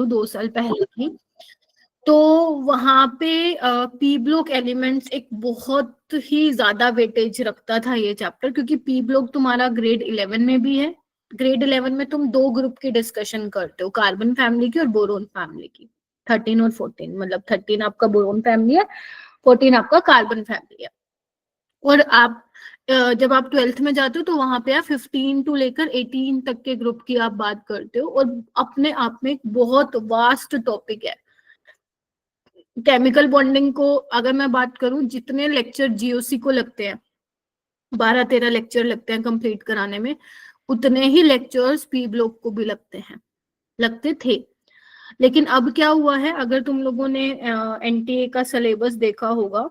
2 साल पहले की, तो वहां पे पी ब्लॉक एलिमेंट्स एक बहुत ही ज्यादा वेटेज रखता था ये चैप्टर, क्योंकि पी ब्लॉक तुम्हारा ग्रेड 11 में भी है। ग्रेड 11 में तुम 2 ग्रुप की डिस्कशन करते हो, कार्बन फैमिली की और बोरोन फैमिली की, 13 और 14, मतलब 13 आपका बोरोन फैमिली है, 14 आपका कार्बन फैमिली है। और आप जब आप 12th में जाते हो तो वहां पे आप 15 टू लेकर 18 तक के ग्रुप की आप बात करते हो, और अपने आप में एक बहुत वास्ट टॉपिक है। केमिकल बॉन्डिंग को अगर मैं बात करूं, जितने लेक्चर जीओसी को लगते हैं, 12-13 लेक्चर लगते हैं कंप्लीट कराने में, उतने ही लेक्चर्स पी ब्लॉक को भी लगते थे। लेकिन अब क्या हुआ है, अगर तुम लोगों ने एनटीए का सिलेबस देखा होगा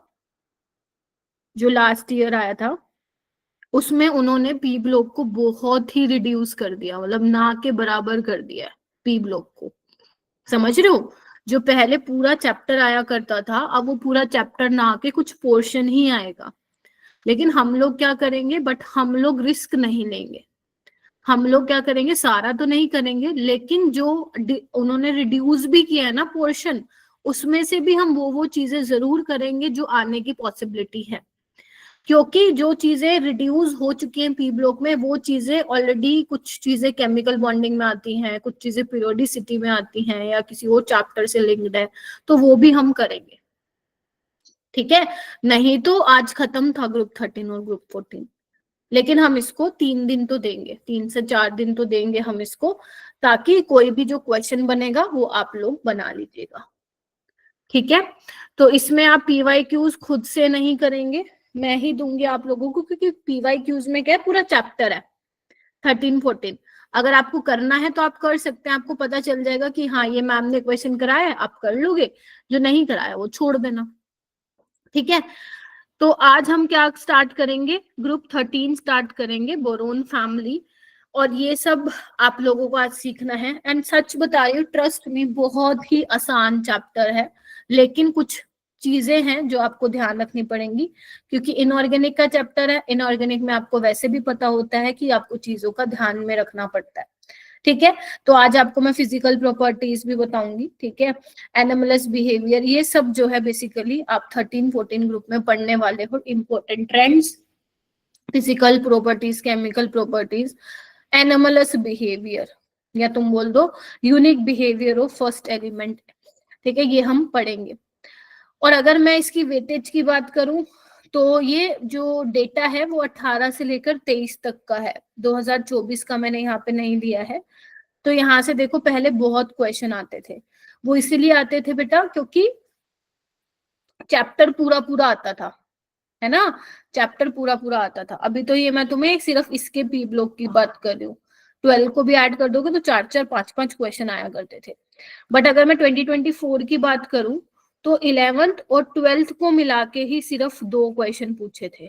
जो लास्ट ईयर आया था, उसमें उन्होंने पी ब्लॉक को बहुत ही रिड्यूस कर दिया, मतलब ना के बराबर कर दिया है पी ब्लॉक को। समझ रहे हो? जो पहले पूरा चैप्टर आया करता था, अब वो पूरा चैप्टर ना आके कुछ पोर्शन ही आएगा। लेकिन हम लोग क्या करेंगे, बट हम लोग रिस्क नहीं लेंगे। हम लोग क्या करेंगे, सारा तो नहीं करेंगे, लेकिन जो उन्होंने रिड्यूस भी किया है ना पोर्शन, उसमें से भी हम वो चीजें जरूर करेंगे जो आने की पॉसिबिलिटी है। क्योंकि जो चीजें रिड्यूस हो चुकी हैं पी ब्लॉक में, वो चीजें ऑलरेडी, कुछ चीजें केमिकल बॉन्डिंग में आती हैं, कुछ चीजें पीरियोडिसिटी में आती हैं, या किसी और चैप्टर से लिंक्ड है, तो वो भी हम करेंगे। ठीक है? नहीं तो आज खत्म था ग्रुप 13 और ग्रुप 14, लेकिन हम इसको 3 दिन तो देंगे, 3 से 4 दिन तो देंगे हम इसको, ताकि कोई भी जो क्वेश्चन बनेगा वो आप लोग बना लीजिएगा। ठीक है? तो इसमें आप पीवाईक्यूज खुद से नहीं करेंगे, मैं ही दूंगी आप लोगों को, क्योंकि पीवाईक्यूज में क्या है, पूरा चैप्टर है 13-14। अगर आपको करना है तो आप कर सकते हैं, आपको पता चल जाएगा कि हाँ ये मैम ने क्वेश्चन कराया है, आप कर लोगे, जो नहीं कराया वो छोड़ देना। ठीक है? तो आज हम क्या स्टार्ट करेंगे, ग्रुप 13 स्टार्ट करेंगे, बोरोन फैमिली, और ये सब आप लोगों को आज सीखना है। एंड सच बता रही हूँ, ट्रस्ट में बहुत ही आसान चैप्टर है, लेकिन कुछ चीजें हैं जो आपको ध्यान रखनी पड़ेंगी, क्योंकि इनऑर्गेनिक का चैप्टर है। इनऑर्गेनिक में आपको वैसे भी पता होता है कि आपको चीजों का ध्यान में रखना पड़ता है। ठीक है? तो आज आपको मैं फिजिकल प्रॉपर्टीज भी बताऊंगी। ठीक है? एनिमलस बिहेवियर, ये सब जो है बेसिकली आप 13-14 ग्रुप में पढ़ने वाले हो। Important trends, physical properties, chemical properties, animals behaviour, या तुम बोल दो unique behaviour of first element. ठीक है? ये हम पढ़ेंगे। और अगर मैं इसकी वेटेज की बात करूं, तो ये जो डेटा है वो 18 से लेकर 23 तक का है, 2024 का मैंने यहाँ पे नहीं दिया है। तो यहाँ से देखो, पहले बहुत क्वेश्चन आते थे, वो इसीलिए आते थे बेटा क्योंकि चैप्टर पूरा पूरा आता था, है ना? चैप्टर पूरा पूरा आता था। अभी तो ये मैं तुम्हें सिर्फ इसके पी ब्लॉक की बात कर रही हूँ, 12 को भी ऐड कर दोगे तो 4-4, 5-5 क्वेश्चन आया करते थे। बट अगर मैं 2024 की बात करूं, तो 11th और 12th को मिला के ही सिर्फ 2 क्वेश्चन पूछे थे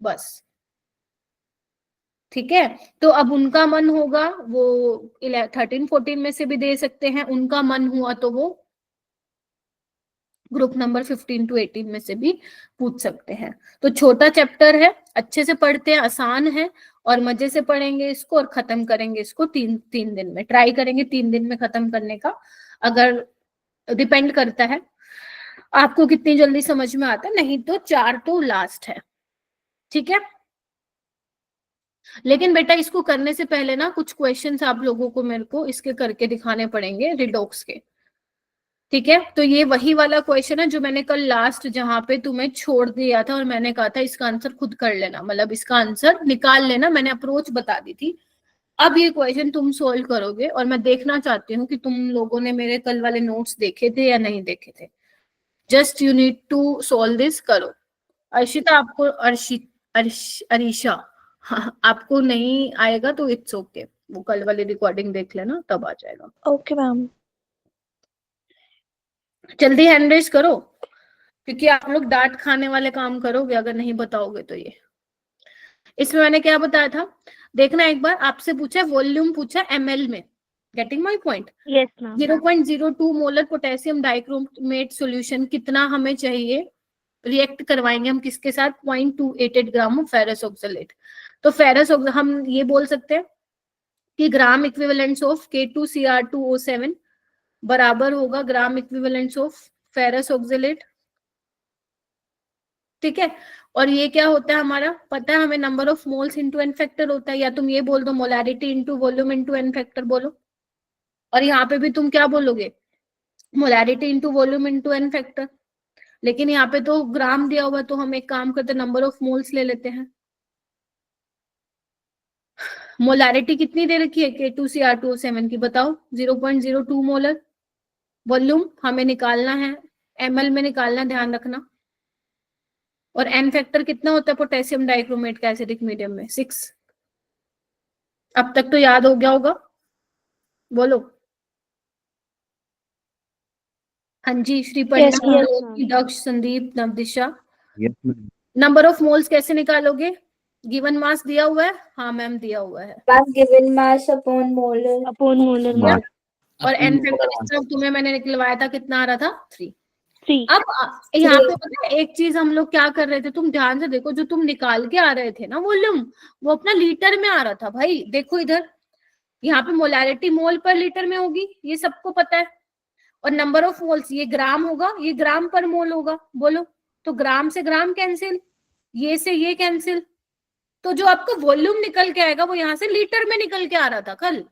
बस। ठीक है? तो अब उनका मन होगा वो 13-14 में से भी दे सकते हैं, उनका मन हुआ तो वो ग्रुप नंबर 15-18 में से भी पूछ सकते हैं। तो छोटा चैप्टर है, अच्छे से पढ़ते हैं, आसान है, और मजे से पढ़ेंगे इसको, और खत्म करेंगे इसको 3 दिन में। ट्राई करेंगे 3 दिन में खत्म करने का, अगर डिपेंड करता है आपको कितनी जल्दी समझ में आता है, नहीं तो 4 तो लास्ट है। ठीक है? लेकिन बेटा इसको करने से पहले ना कुछ क्वेश्चंस आप लोगों को मेरे को इसके करके दिखाने पड़ेंगे, रिडॉक्स के। ठीक है? तो ये वही वाला क्वेश्चन है जो मैंने कल लास्ट जहां पे तुम्हें छोड़ दिया था, और मैंने कहा था इसका आंसर खुद कर लेना, मतलब इसका आंसर निकाल लेना, मैंने अप्रोच बता दी थी। अब ये क्वेश्चन तुम सोल्व करोगे, और मैं देखना चाहती हूँ कि तुम लोगों ने मेरे कल वाले नोट्स देखे थे या नहीं देखे थे। Just you need to solve this, करो। अर्शिता आपको, अरीशा, हाँ, आपको नहीं आएगा तो इट्स ओके, वो कल वाली रिकॉर्डिंग देख लेना, तब आ जाएगा। Okay ma'am. जल्दी हैंड रेज करो, क्योंकि आप लोग डांट खाने वाले काम करोगे अगर नहीं बताओगे तो। ये इसमें मैंने क्या बताया था, देखना एक बार। आपसे पूछा वॉल्यूम, पूछा ml में, getting my point? Yes ma'am. 0.02 molar potassium dichromate solution कितना हमें चाहिए, रिएक्ट करवाएंगे हम किसके साथ, 0.288 ग्राम फेरस ऑक्सलेट। तो फेरस हम ये बोल सकते हैं कि ग्राम इक्विवेलेंट्स ऑफ K2Cr2O7 बराबर होगा ग्राम इक्विवेलेंट्स ऑफ फेरस ऑक्जेलेट। ठीक है, और ये क्या होता है हमारा, पता है हमें, number of moles into n factor होता है, या तुम ये बोल दो molarity into volume into n factor बोलो। और यहाँ पे भी तुम क्या बोलोगे, molarity into volume into n factor. लेकिन यहाँ पे तो ग्राम दिया हुआ है, तो हम एक काम करते हैं, नंबर ऑफ मोल्स ले लेते हैं। मोलैरिटी कितनी दे रखी है K2Cr2O7 की, बताओ, 0.02 मोलर। वॉल्यूम हमें निकालना है, ml में निकालना, ध्यान रखना। और एन फैक्टर कितना होता है पोटेशियम डाइक्रोमेट का एसिडिक मीडियम में, 6। अब तक तो याद हो गया होगा, बोलो। हाँ जी, Shriparna, Yes, ma'am. Saloni, Daksh, Sandeep, Navdisha. Yes ma'am. Number of moles कैसे निकालोगे, गिवन मास दिया हुआ है, हाँ मैम दिया हुआ है, Mass given mass upon molar. Upon molar या? mass. और अपनी एन मोलर फैक्टर मास। इतना तुम्हें मैंने निकलवाया था, कितना आ रहा था, 3। 3. अब यहाँ पे पता है एक चीज हम लोग क्या कर रहे थे, तुम ध्यान से देखो, जो तुम निकाल के आ रहे थे ना वॉल्यूम, वो अपना लीटर में आ रहा था भाई, देखो इधर, यहाँ पे मोलैरिटी मोल पर लीटर में होगी, ये सबको पता है। और नंबर ऑफ मोल्स ये ग्राम होगा, ये ग्राम पर मोल होगा, बोलो। तो ग्राम से ग्राम कैंसिल, ये से ये कैंसिल, तो जो आपका वॉल्यूम निकल के आएगा वो यहाँ से लीटर में निकल के आ रहा था कल।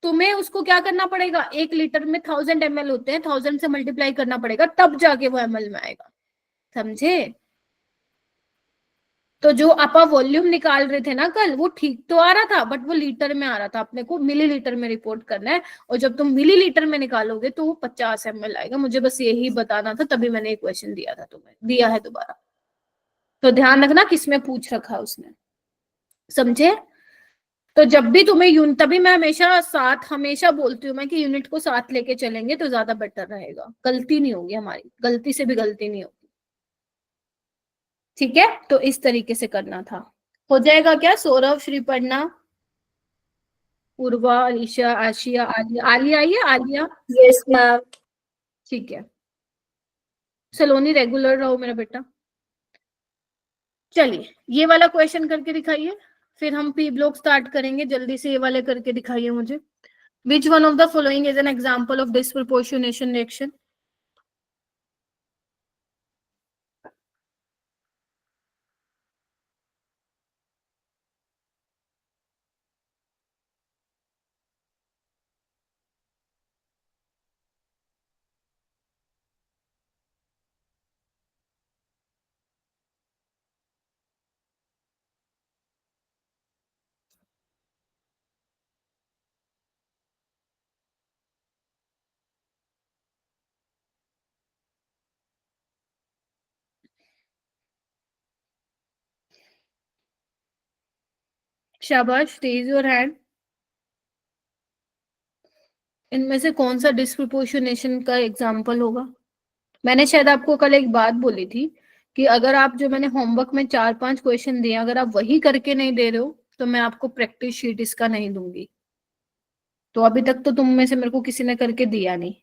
तुम्हें उसको क्या करना पड़ेगा, 1 लीटर में 1000 ml होते हैं, 1000 से मल्टीप्लाई करना पड़ेगा, तब जाके वो ml में आएगा, समझे। तो जो आप वॉल्यूम निकाल रहे थे ना कल, वो ठीक तो आ रहा था, बट वो लीटर में आ रहा था, अपने को मिलीलीटर में रिपोर्ट करना है। और जब तुम मिलीलीटर में निकालोगे तो वो 50 ml आएगा। मुझे बस यही बताना था, तभी मैंने एक क्वेश्चन दिया था, तुम्हें दिया है दोबारा, तो ध्यान रखना किसमें पूछ रखा उसने, समझे। तो जब भी तुम्हें तभी मैं हमेशा साथ, हमेशा बोलती हूँ मैं कि यूनिट को साथ लेके चलेंगे तो ज्यादा बेटर रहेगा, गलती नहीं होगी हमारी, गलती से भी गलती नहीं होगी। ठीक है, तो इस तरीके से करना था। हो जाएगा क्या, सौरभ, श्रीपर्णा, पूर्वा, अलीशा, आशिया, आलिया, आलिया आई है, आलिया। Yes, ma'am. ठीक है, सलोनी रेगुलर रहो मेरा बेटा। चलिए ये वाला क्वेश्चन करके दिखाइए, फिर हम पी ब्लॉक स्टार्ट करेंगे, जल्दी से ये वाले करके दिखाइए मुझे। Which one of the following is an example of disproportionation reaction. शाबाश, रेज योर हैंड। इनमें से कौन सा डिस्प्रोपोर्शनेशन का एग्जाम्पल होगा। मैंने शायद आपको कल एक बात बोली थी कि अगर आप, जो मैंने होमवर्क में 4-5 क्वेश्चन दिए, अगर आप वही करके नहीं दे रहे हो तो मैं आपको प्रैक्टिस शीट इसका नहीं दूंगी। तो अभी तक तो तुम में से मेरे को किसी ने करके दिया नहीं।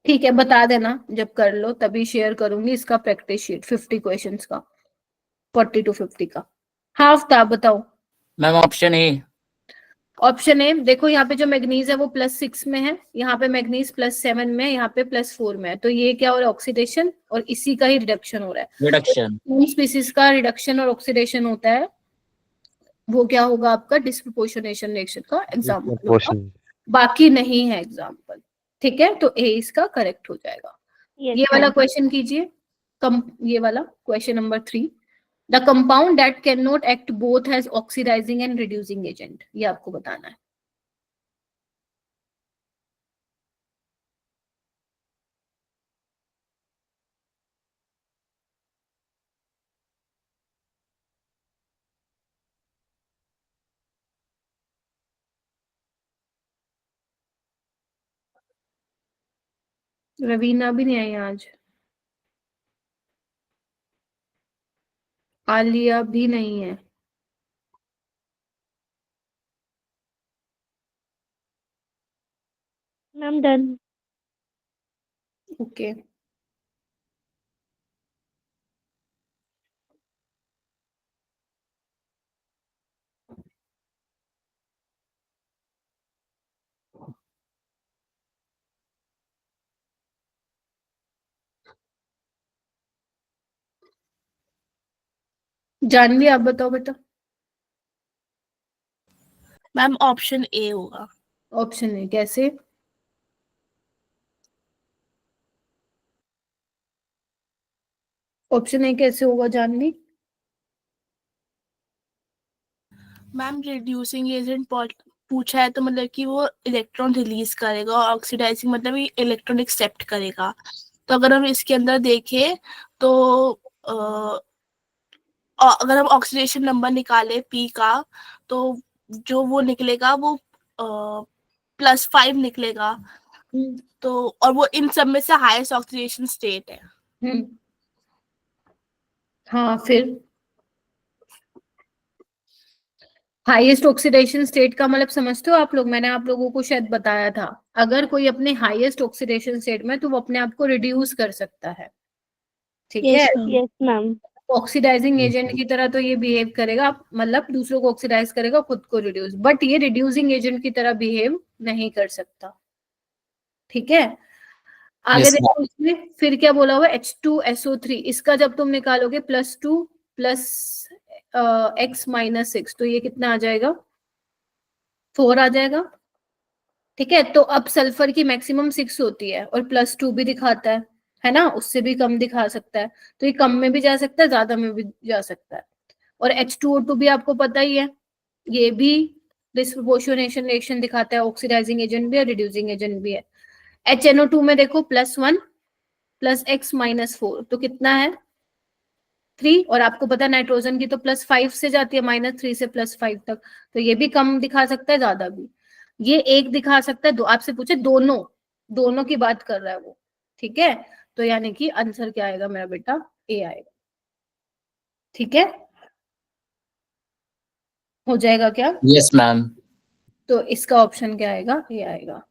ठीक है, बता देना जब कर लो, तभी शेयर करूंगी इसका प्रैक्टिस शीट 50 क्वेश्चंस का, 40 to 50 का। हाफ था, बताओ। Ma'am option A. Option A, देखो यहाँ पे जो मैग्नीज है वो +6 में है, यहाँ पे मैग्नीज +7 में, यहाँ पे +4 में है, तो ये क्या हो रहा है, ऑक्सीडेशन, और इसी का ही रिडक्शन हो रहा है। रिडक्शन। स्पीसीज का रिडक्शन और ऑक्सीडेशन होता है, वो क्या होगा आपका, डिस्प्रोपोर्शनेशन रिएक्शन का एग्जाम्पल होगा, बाकी नहीं है एग्जाम्पल। ठीक है, तो ए इसका करेक्ट हो जाएगा। Yes, ये वाला ma'am. क्वेश्चन कीजिए, ये वाला question number 3, the compound that can not act both as oxidising and reducing agent, ये आपको बताना है। रवीना भी नहीं आई आज, आलिया भी नहीं है। Ma'am, done. ओके, जानवी आप बताओ बेटा। मैम ऑप्शन ए होगा। ऑप्शन ए कैसे? ऑप्शन ए कैसे होगा जानवी? मैम रिड्यूसिंग एजेंट पूछा है तो मतलब कि वो इलेक्ट्रॉन रिलीज करेगा, और ऑक्सीडाइजिंग मतलब ये इलेक्ट्रॉन एक्सेप्ट करेगा। तो अगर हम इसके अंदर देखें तो अगर हम ऑक्सीडेशन नंबर निकाले पी का, तो जो वो निकलेगा वो +5 निकलेगा। तो और वो इन सब में से हाईएस्ट ऑक्सीडेशन स्टेट है। हाँ फिर हाईएस्ट ऑक्सीडेशन स्टेट का मतलब समझते हो आप लोग? मैंने आप लोगों को शायद बताया था, अगर कोई अपने हाईएस्ट ऑक्सीडेशन स्टेट में तो वो अपने आप को रिड्यूस कर सकता है, ठीक है। Yes ma'am. ऑक्सीडाइजिंग एजेंट की तरह तो ये बिहेव करेगा, मतलब दूसरों को ऑक्सीडाइज करेगा, खुद को रिड्यूस, बट ये रिड्यूसिंग एजेंट की तरह बिहेव नहीं कर सकता, ठीक है। आगे Yes, देखो इसमें फिर क्या बोला हुआ, H2SO3, इसका जब तुम निकालोगे +2 प्लस X-6, तो ये कितना आ जाएगा? 4 आ जाएगा, ठीक है। तो अब सल्फर की मैक्सिमम 6 होती है और +2 भी दिखाता है ना, उससे भी कम दिखा सकता है, तो ये कम में भी जा सकता है, ज्यादा में भी जा सकता है। और H2O2 भी आपको पता ही है, ये भी डिस्प्रोपोर्शनेशन रिएक्शन दिखाता है, ऑक्सीडाइजिंग एजेंट भी है, रिड्यूसिंग एजेंट भी है। HNO2 में देखो +1 प्लस X-4, तो कितना है? 3, और आपको पता है नाइट्रोजन की तो +5 से जाती है, -3 से +5 तक, तो ये भी कम दिखा सकता है, ज्यादा भी। ये एक दिखा सकता है, दो आपसे पूछे, दोनों दोनों की बात कर रहा है वो, ठीक है। तो यानी कि आंसर क्या आएगा मेरा बेटा? ए आएगा, ठीक है। हो जाएगा क्या? yes ma'am. तो इसका ऑप्शन क्या आएगा? ए आएगा।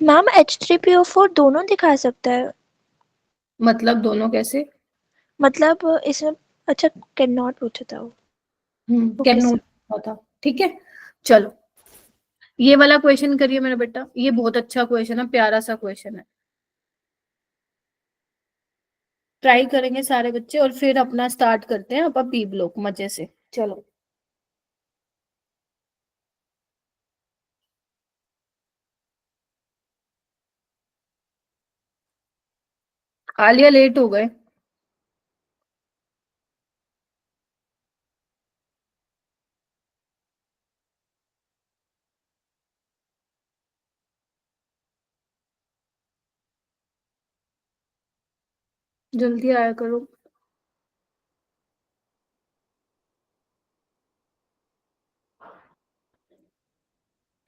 मैम H3PO4 दोनों दिखा सकता है? मतलब दोनों कैसे? मतलब इसमें, अच्छा कैन नॉट पूछा था वो। कैन Okay, नॉट था, ठीक है। चलो ये वाला क्वेश्चन करिए मेरा बेटा, ये बहुत अच्छा क्वेश्चन है, प्यारा सा क्वेश्चन है, ट्राई करेंगे सारे बच्चे और फिर अपना स्टार्ट करते हैं अपना पी ब्लॉक मजे से। चलो आलिया लेट हो गए। जल्दी आया करो।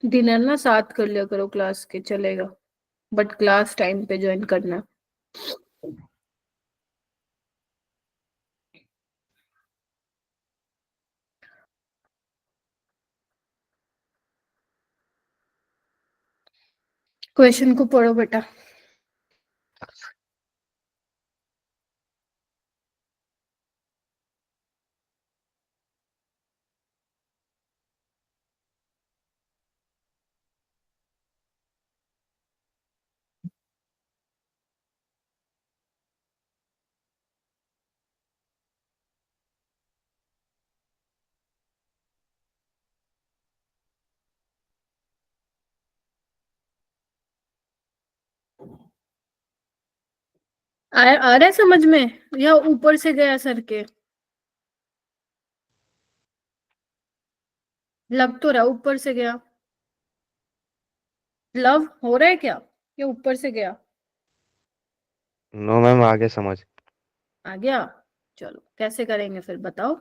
डिनर ना साथ कर लिया करो क्लास के, चलेगा, बट क्लास टाइम पे ज्वाइन करना। क्वेश्चन को पढ़ो बेटा। आ रहा है समझ में, या ऊपर से गया सर के? लग तो रहा ऊपर से गया। लव हो रहा है क्या, या ऊपर से गया? नो मैम, आगे समझ। आ गया। चलो कैसे करेंगे फिर बताओ।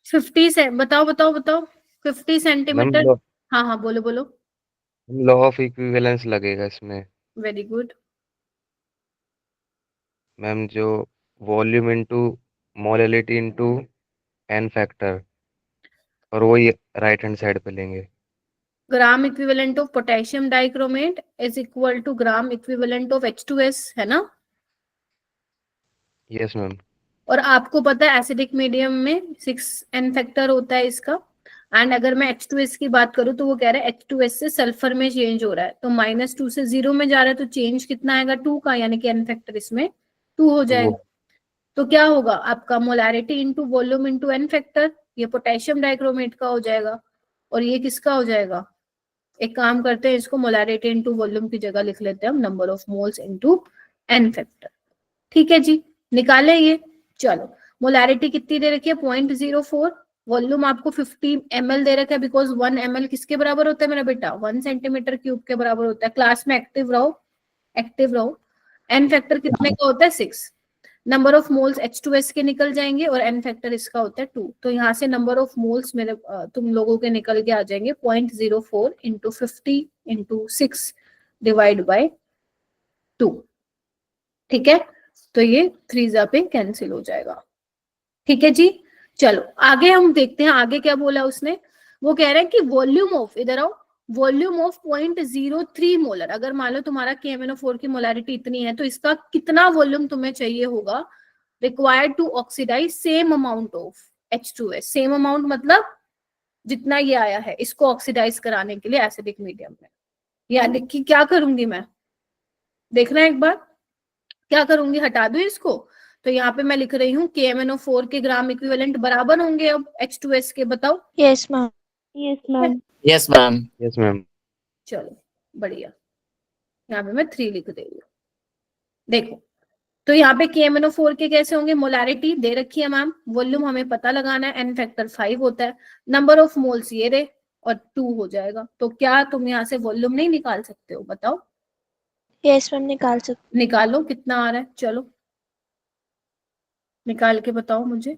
50 से बताओ बताओ बताओ। 50 मैम सेंटीमीटर। हाँ हाँ बोलो बोलो। लॉ ऑफ इक्विवेलेंस लगेगा इसमें। Very good. मैम जो volume into molality into n factor, और वही राइट हैंड साइड पे लेंगे। Gram equivalent of potassium dichromate is equal to gram equivalent of H2S, है ना। Yes ma'am. और आपको पता है एसिडिक मीडियम में 6n फैक्टर होता है इसका, एंड अगर मैं H2S की बात करूं तो वो कह रहा है H2S से सल्फर में चेंज हो रहा है, तो -2 से 0 में जा रहा है, तो चेंज कितना आएगा? 2 का, यानी कि n फैक्टर इसमें 2 हो तो वो जाएगा। तो क्या होगा आपका molarity into volume into n factor, ये पोटेशियम डाइक्रोमेट का हो जाएगा और ये किसका हो जाएगा, एक काम करते हैं इसको मोलैरिटी इंटू वॉल्यूम की जगह लिख लेते हैं हम number of moles into n factor. ठीक है जी, निकाले ये। चलो मोलैरिटी कितनी दे रखी है 0.04, वॉल्यूम आपको 50 ml दे रखा है, बिकॉज 1 ml किसके बराबर होता है मेरा बेटा, 1 सेंटीमीटर क्यूब के बराबर होता है। क्लास में एक्टिव रहो, एक्टिव रहो। एन फैक्टर कितने का होता है 6, नंबर ऑफ मोल्स H2S के निकल जाएंगे और एन फैक्टर इसका होता है 2, तो यहाँ से नंबर ऑफ मोल्स मेरे तुम लोगों के निकल के आ जाएंगे 0.04 इंटू 50 इंटू 6 डिवाइड बाय 2। ठीक है, तो ये 3 पे कैंसिल हो जाएगा। ठीक है जी, चलो आगे हम देखते हैं आगे क्या बोला उसने। वो कह रहे हैं कि वॉल्यूम ऑफ, इधर आओ, वॉल्यूम ऑफ 0.03 मोलर, अगर मान लो तुम्हारा KMnO4 की मोलैरिटी इतनी है तो इसका कितना वॉल्यूम तुम्हें चाहिए होगा required to oxidise same amount of H2S। Same amount मतलब जितना ये आया है इसको ऑक्सीडाइज कराने के लिए एसिडिक मीडियम में। यानी कि क्या करूंगी मैं, देखना एक बार क्या करूंगी, हटा दो इसको। तो यहाँ पे मैं लिख रही हूँ KMnO4 के ग्राम इक्विवेलेंट बराबर होंगे अब H2S के, बताओ। Yes, ma'am. Yes, ma'am. Yes ma'am. Yes ma'am. चलो बढ़िया, यहाँ पे मैं 3 लिख दे रही हूँ। देखो तो यहाँ पे KMnO4 के कैसे होंगे, मोलैरिटी दे रखी है मैम, वॉल्यूम हमें पता लगाना है, एन फैक्टर 5 होता है, नंबर ऑफ मोल्स ये रहे और 2 हो जाएगा। तो क्या तुम यहाँ से वॉल्यूम नहीं निकाल सकते हो, बताओ। Yes, ma'am. निकाल सकते। निकालो कितना आ रहा है, चलो निकाल के बताओ मुझे।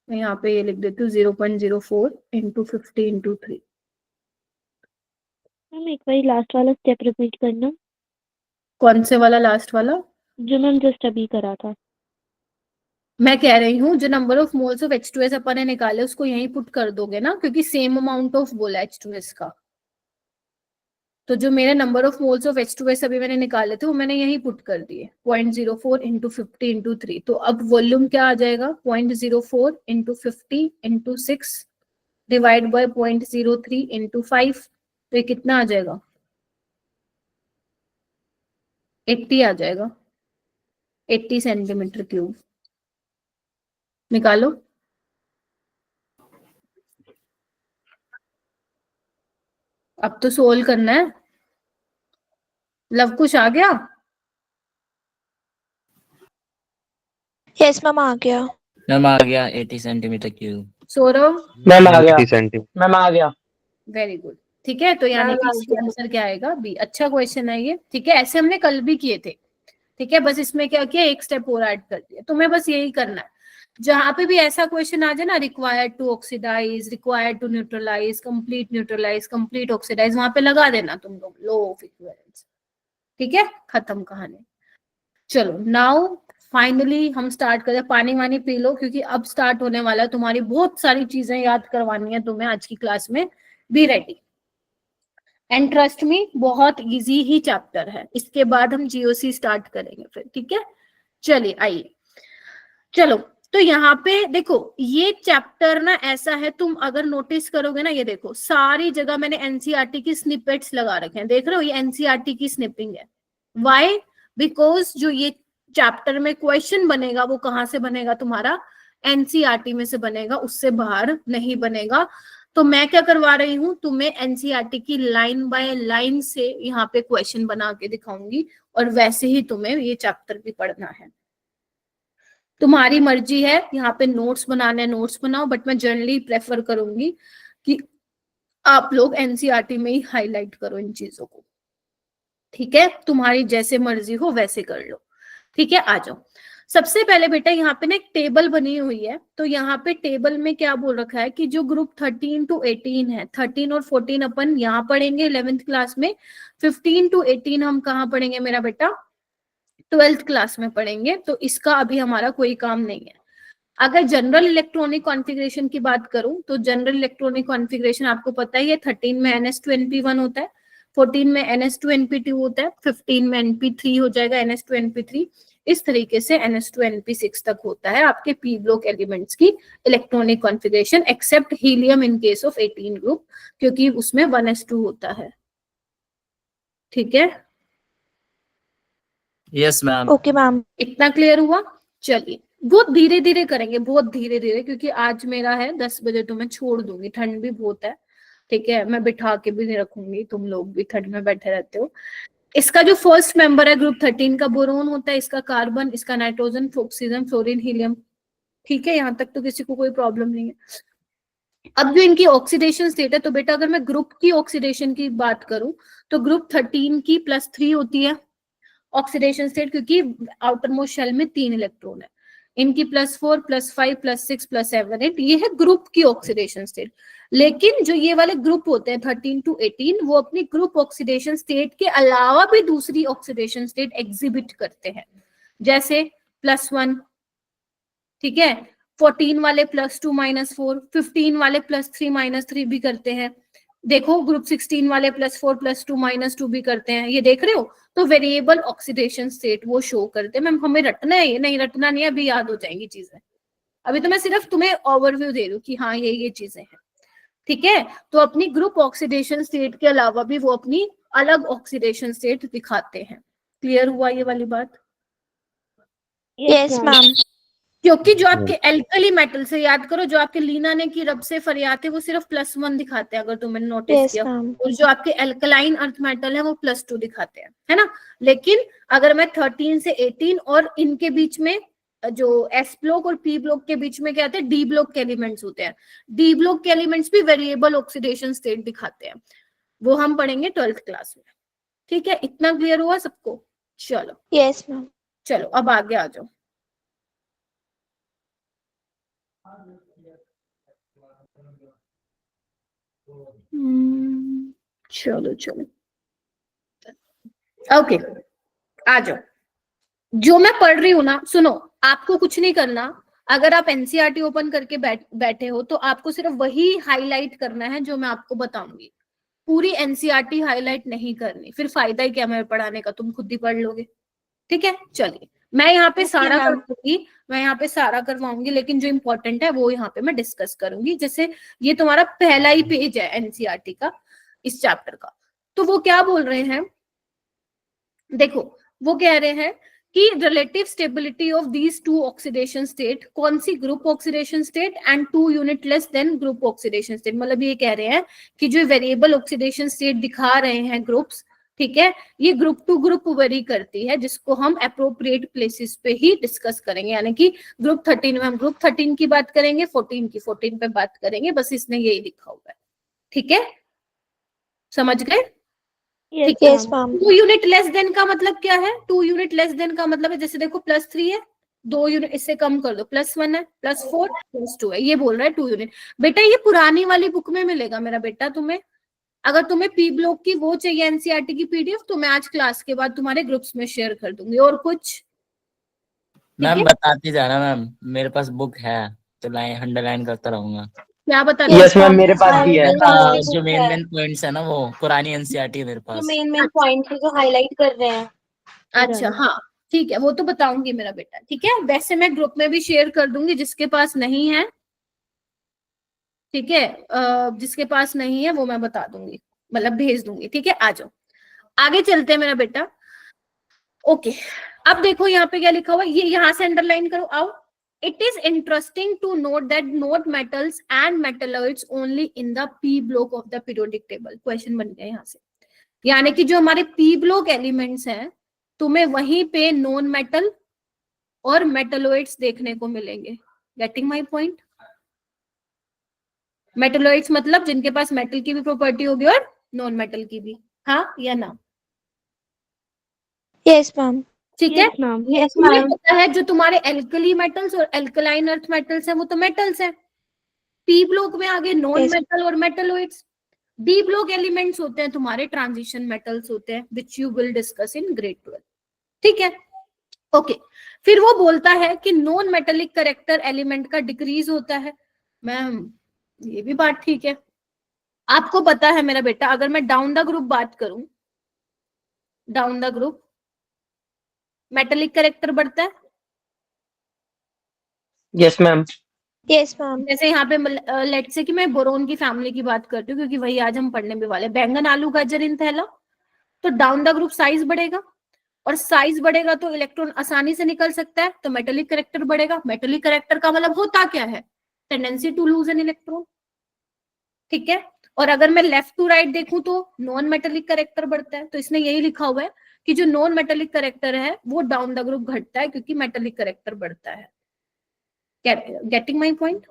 मैं यहाँ पे ये लिख देती हूँ 0.04 इंटू 50 इंटू 3। मैम एक बार लास्ट वाला स्टेप रिपीट करना, कौन से वाला लास्ट वाला, जो मैम जस्ट अभी करा था। मैं कह रही हूँ जो number of moles of H2S अपन ने निकाले उसको यहीं पुट कर दोगे ना, क्योंकि सेम अमाउंट ऑफ बोला H2S का। तो जो मेरे number of moles of H2S अभी मैंने निकाले थे वो मैंने यहीं पुट कर दिए 0.04 इंटू 50 इंटू 3। तो अब वॉल्यूम क्या आ जाएगा 0.04 into 50 into 6 divide by 0.03 into 5। तो ये कितना आ जाएगा 80 आ जाएगा, 80 सेंटीमीटर क्यूब। निकालो। अब तो सोल्व करना है। लव कुछ आ गया, Yes, ma'am. आ गया। मैम आ गया 80 सेंटीमीटर क्यूब। सौरभ मैम आ गया। 80 सेंटीमीटर। मैम आ गया। Very good. ठीक है, तो यानी कि इसका आंसर क्या आएगा बी। अच्छा क्वेश्चन है ये। ठीक है, ऐसे हमने कल भी किए थे। ठीक है, बस इसमें क्या किया, एक स्टेप और ऐड कर दिया। तुम्हें बस यही करना है, जहां पे भी ऐसा क्वेश्चन आ जाए ना, required to oxidise, required to neutralise, complete oxidise, वहां पे लगा देना तुम लोग लो ऑफ इक्विवेलेंस। ठीक है, खत्म कहानी। चलो नाउ फाइनली हम स्टार्ट करें। पानी वानी पी लो, क्योंकि अब स्टार्ट होने वाला है, तुम्हारी बहुत सारी चीजें याद करवानी है तुम्हें आज की क्लास में। Be ready and trust me, बहुत इजी ही चैप्टर है। इसके बाद हम GOC स्टार्ट करेंगे फिर। ठीक है, चलिए आइए। चलो तो यहाँ पे देखो, ये चैप्टर ना ऐसा है, तुम अगर नोटिस करोगे ना, ये देखो सारी जगह मैंने NCERT की स्निपेट्स लगा रखे हैं, देख रहे हो, ये NCERT की स्निपिंग है। व्हाई? बिकॉज जो ये चैप्टर में क्वेश्चन बनेगा वो कहाँ से बनेगा, तुम्हारा NCERT में से बनेगा, उससे बाहर नहीं बनेगा। तो मैं क्या करवा रही हूँ, तुम्हें NCERT की लाइन बाय लाइन से यहाँ पे क्वेश्चन बना के दिखाऊंगी, और वैसे ही तुम्हें ये चैप्टर भी पढ़ना है। तुम्हारी मर्जी है, यहाँ पे नोट्स बनाने नोट्स बनाओ, बट मैं जनरली प्रेफर करूंगी कि आप लोग NCERT में ही हाईलाइट करो इन चीजों को। ठीक है, तुम्हारी जैसे मर्जी हो वैसे कर लो। ठीक है, आ जाओ। सबसे पहले बेटा यहाँ पे ना एक टेबल बनी हुई है, तो यहाँ पे टेबल में क्या बोल रखा है कि जो ग्रुप 13 to 18 है, 13 और 14 अपन यहाँ पढ़ेंगे 11th क्लास में, 15 to 18 हम कहाँ पढ़ेंगे मेरा बेटा, 12th क्लास में पढ़ेंगे। तो इसका अभी हमारा कोई काम नहीं है। अगर जनरल इलेक्ट्रॉनिक कॉन्फ़िगरेशन की बात करूं तो जनरल इलेक्ट्रॉनिक कॉन्फ़िगरेशन आपको पता ही है, 13 में NS2NP1 होता है, 14 में NS2NP2 होता है, 15 में NP3 हो जाएगा, NS2NP3, इस तरीके से NS2NP6 तक होता है आपके पी ब्लॉक एलिमेंट्स की electronic configuration, except helium in case of 18 group, क्योंकि उसमें 1s2 होता है। ठीक है, Yes, ma'am. Okay, ma'am. इतना क्लियर हुआ? चलिए, बहुत धीरे धीरे करेंगे, बहुत धीरे धीरे, क्योंकि आज मेरा है 10 बजे तो मैं छोड़ दूंगी, ठंड भी बहुत है, ठीक है, मैं बिठा के भी नहीं रखूंगी, तुम लोग भी ठंड में बैठे रहते हो। इसका जो फर्स्ट मेंबर है ग्रुप 13 का बोरोन होता है, इसका कार्बन, इसका नाइट्रोजन, ऑक्सीजन, फ्लोरीन, हीलियम, ठीक है, यहाँ तक तो किसी को कोई प्रॉब्लम नहीं है। अब जो इनकी ऑक्सीडेशन स्टेट है, तो बेटा अगर मैं ग्रुप की ऑक्सीडेशन की बात करूं तो ग्रुप 13 की +3 होती है ऑक्सीडेशन स्टेट, क्योंकि आउटर मोस्ट शेल में 3 इलेक्ट्रॉन है। इनकी +4, +5, +6, +7, 8, ये है ग्रुप की ऑक्सीडेशन स्टेट। लेकिन जो ये वाले ग्रुप होते हैं 13 to 18, वो अपनी ग्रुप ऑक्सीडेशन स्टेट के अलावा भी दूसरी ऑक्सीडेशन स्टेट एग्जिबिट करते हैं, जैसे +1, ठीक है, 14 वाले +2 -4, 15 वाले +3 -3 भी करते हैं। देखो ग्रुप 16 वाले +4 +2 -2 भी करते हैं, ये देख रहे हो। तो वेरिएबल ऑक्सीडेशन स्टेट वो शो करते हैं। मैम हमें रटना है, ये नहीं रटना नहीं है, अभी याद हो जाएंगी चीजें। अभी तो मैं सिर्फ तुम्हें ओवरव्यू दे रही हूँ कि हाँ ये चीजें हैं, ठीक है। तो अपनी ग्रुप ऑक्सीडेशन स्टेट के अलावा भी वो अपनी अलग ऑक्सीडेशन स्टेट दिखाते हैं। क्लियर हुआ ये वाली बात? Yes, ma'am. क्योंकि जो आपके एल्कली मेटल से, याद करो, जो आपके लीना ने की रब से फरियाद थे वो सिर्फ +1 दिखाते हैं, अगर तुमने नोटिस Yes, किया, ma'am. और जो आपके एल्कलाइन अर्थ मेटल है वो +2 दिखाते हैं, है ना। लेकिन अगर मैं 13 से 18 और इनके बीच में जो S ब्लॉक और P ब्लॉक के बीच में क्या आते हैं, D ब्लॉक के एलिमेंट्स होते हैं। D ब्लॉक के एलिमेंट्स भी वेरिएबल ऑक्सीडेशन स्टेट दिखाते हैं, वो हम पढ़ेंगे 12th क्लास में, ठीक है। इतना क्लियर हुआ सबको? चलो Yes, ma'am. चलो अब आगे आ जाओ। चलो चलो ओके, आ जाओ। जो मैं पढ़ रही हूँ ना, सुनो, आपको कुछ नहीं करना। अगर आप एनसीईआरटी ओपन करके बैठे हो तो आपको सिर्फ वही हाईलाइट करना है जो मैं आपको बताऊंगी। पूरी एनसीईआरटी हाईलाइट नहीं करनी, फिर फायदा ही क्या मेरे पढ़ाने का, तुम खुद ही पढ़ लोगे, ठीक है। चलिए, मैं यहाँ पे सारा करवाऊंगी, मैं यहाँ पे सारा करवाऊंगी, लेकिन जो इंपॉर्टेंट है वो यहाँ पे मैं डिस्कस करूंगी। जैसे ये तुम्हारा पहला ही पेज है एनसीईआरटी का, इस चैप्टर का। तो वो क्या बोल रहे हैं, देखो वो कह रहे हैं कि relative stability of these two oxidation state, कौन सी, group oxidation state and 2 unit less than group oxidation state. मतलब ये कह रहे हैं कि जो वेरिएबल ऑक्सीडेशन स्टेट दिखा रहे हैं ग्रुप्स, ठीक है, ये ग्रुप टू ग्रुप वेरी करती है, जिसको हम अप्रोप्रिएट प्लेसेस पे ही डिस्कस करेंगे। यानी कि ग्रुप 13 में हम ग्रुप 13 की बात करेंगे, 14 की 14 पे बात करेंगे, बस इसने यही लिखा हुआ है, ठीक है, समझ गए? Yes, Yes, ma'am. ma'am. 2 unit less then का मतलब क्या है? 2 यूनिट लेस देन का मतलब है, जैसे देखो +3 है, 2 यूनिट इससे कम कर दो, +1 है, +4, +2 है, ये बोल रहा है 2 यूनिट। बेटा ये पुरानी वाली बुक में मिलेगा मेरा बेटा तुम्हें। अगर तुम्हें पी ब्लॉक की वो चाहिए एनसीईआरटी की पीडीएफ, तो मैं आज क्लास के बाद तुम्हारे ग्रुप्स में शेयर कर दूंगी। और कुछ? मैम बताती जाना मैम, मेरे पास बुक है तो लाइन अंडरलाइन करता रहूंगा। क्या बता यस मैम, मेरे पास भी है। जो मेन पॉइंट्स है ना, वो पुरानी एनसीईआरटी है मेरे पास। जो मेन पॉइंट है जो हाईलाइट कर रहे हैं। अच्छा हाँ ठीक है, वो तो बताऊंगी मेरा बेटा, ठीक है। वैसे मैं ग्रुप में भी शेयर कर दूंगी, जिसके पास नहीं है, ठीक है, जिसके पास नहीं है वो मैं बता दूंगी, मतलब भेज दूंगी, ठीक है। आ जाओ आगे चलते हैं मेरा बेटा। ओके, अब देखो यहाँ पे क्या लिखा हुआ है, ये यहाँ से अंडरलाइन करो, आओ। It is interesting to note that note metals and metalloids only in the P block of the periodic table. Question बन गया यहाँ से, यानी कि जो हमारे P block एलिमेंट्स हैं, तुम्हें वहीं पे नॉन मेटल और मेटलोइड्स देखने को मिलेंगे। Getting my point? मेटलोइड्स मतलब जिनके पास मेटल की भी प्रॉपर्टी होगी और नॉन मेटल की भी, हाँ या ना? Yes, ma'am. ठीक है। Yes, ma'am. यस तुम्हें मैम। पता है जो तुम्हारे एल्कली मेटल्स और एल्कलाइन अर्थ मेटल्स हैं वो तो मेटल्स हैं। पी ब्लॉक में आगे नॉन Yes. मेटल और मेटलोइड्स। डी ब्लॉक एलिमेंट्स होते हैं तुम्हारे ट्रांजिशन मेटल्स होते हैं, which you will discuss in grade 12, ठीक है। ओके, फिर वो बोलता है कि नॉन मेटेलिक करेक्टर एलिमेंट का डिक्रीज होता है। मैम ये भी बात ठीक है। आपको पता है मेरा बेटा, अगर मैं डाउन द ग्रुप बात करूं, down the group metallic character बढ़ता है। Yes ma'am. Yes, ma'am. जैसे यहाँ पे लेट्स से कि मैं बोरोन की फैमिली की बात करती हूँ, क्योंकि वही आज हम पढ़ने भी वाले, बैंगन आलू गाजर इन थैला, तो डाउन द ग्रुप साइज बढ़ेगा। और साइज बढ़ेगा तो इलेक्ट्रॉन आसानी से निकल सकता है, तो मेटेलिक कैरेक्टर बढ़ेगा। मेटेलिक कैरेक्टर का मतलब होता क्या है? Tendency to lose an electron, ठीक है। और अगर मैं लेफ्ट टू राइट देखूं तो नॉन मेटेलिक कैरेक्टर बढ़ता है, तो इसने यही लिखा हुआ है कि जो नॉन मेटेलिक कैरेक्टर है वो डाउन द ग्रुप घटता है क्योंकि मेटेलिक कैरेक्टर बढ़ता है। Getting my point?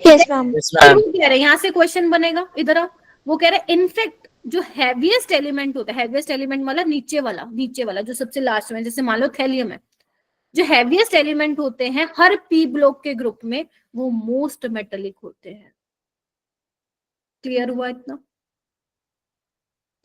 Yes, ma'am. Yes, फिर ma'am. वो कह रहे हैं, यहाँ से क्वेश्चन बनेगा, इधर आओ। वो कह रहे हैं इनफेक्ट जो हैवीएस्ट एलिमेंट होता है, हैवीएस्ट एलिमेंट मतलब नीचे वाला जो सबसे लास्ट में, जैसे मान लो थैलियम है, जो हैवीएस्ट एलिमेंट होते हैं हर पी ब्लॉक के ग्रुप में वो मोस्ट मेटेलिक होते हैं। क्लियर हुआ इतना?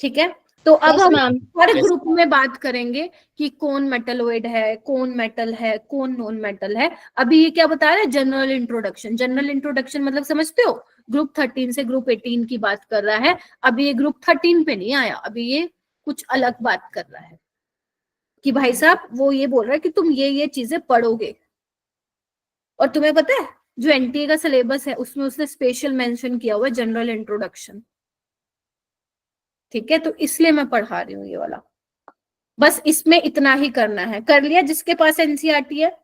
ठीक है। तो अब Yes, हम ma'am. हर Yes. ग्रुप में बात करेंगे कि कौन मेटलोइड है, कौन मेटल है, कौन नॉन मेटल है। अभी ये क्या बता रहा है? General introduction. जनरल इंट्रोडक्शन मतलब समझते हो? ग्रुप 13 से ग्रुप 18 की बात कर रहा है। अभी ये ग्रुप 13 पे नहीं आया, अभी ये कुछ अलग बात कर रहा है कि भाई साहब वो ये बोल रहा है कि तुम ये चीजें पढ़ोगे। और तुम्हें पता है जो एनटीए का सिलेबस है उसमें उसने स्पेशल मेंशन किया हुआ है जनरल इंट्रोडक्शन, ठीक है। तो इसलिए मैं पढ़ा रही हूँ ये वाला। बस इसमें इतना ही करना है। कर लिया जिसके पास एनसीईआरटी है?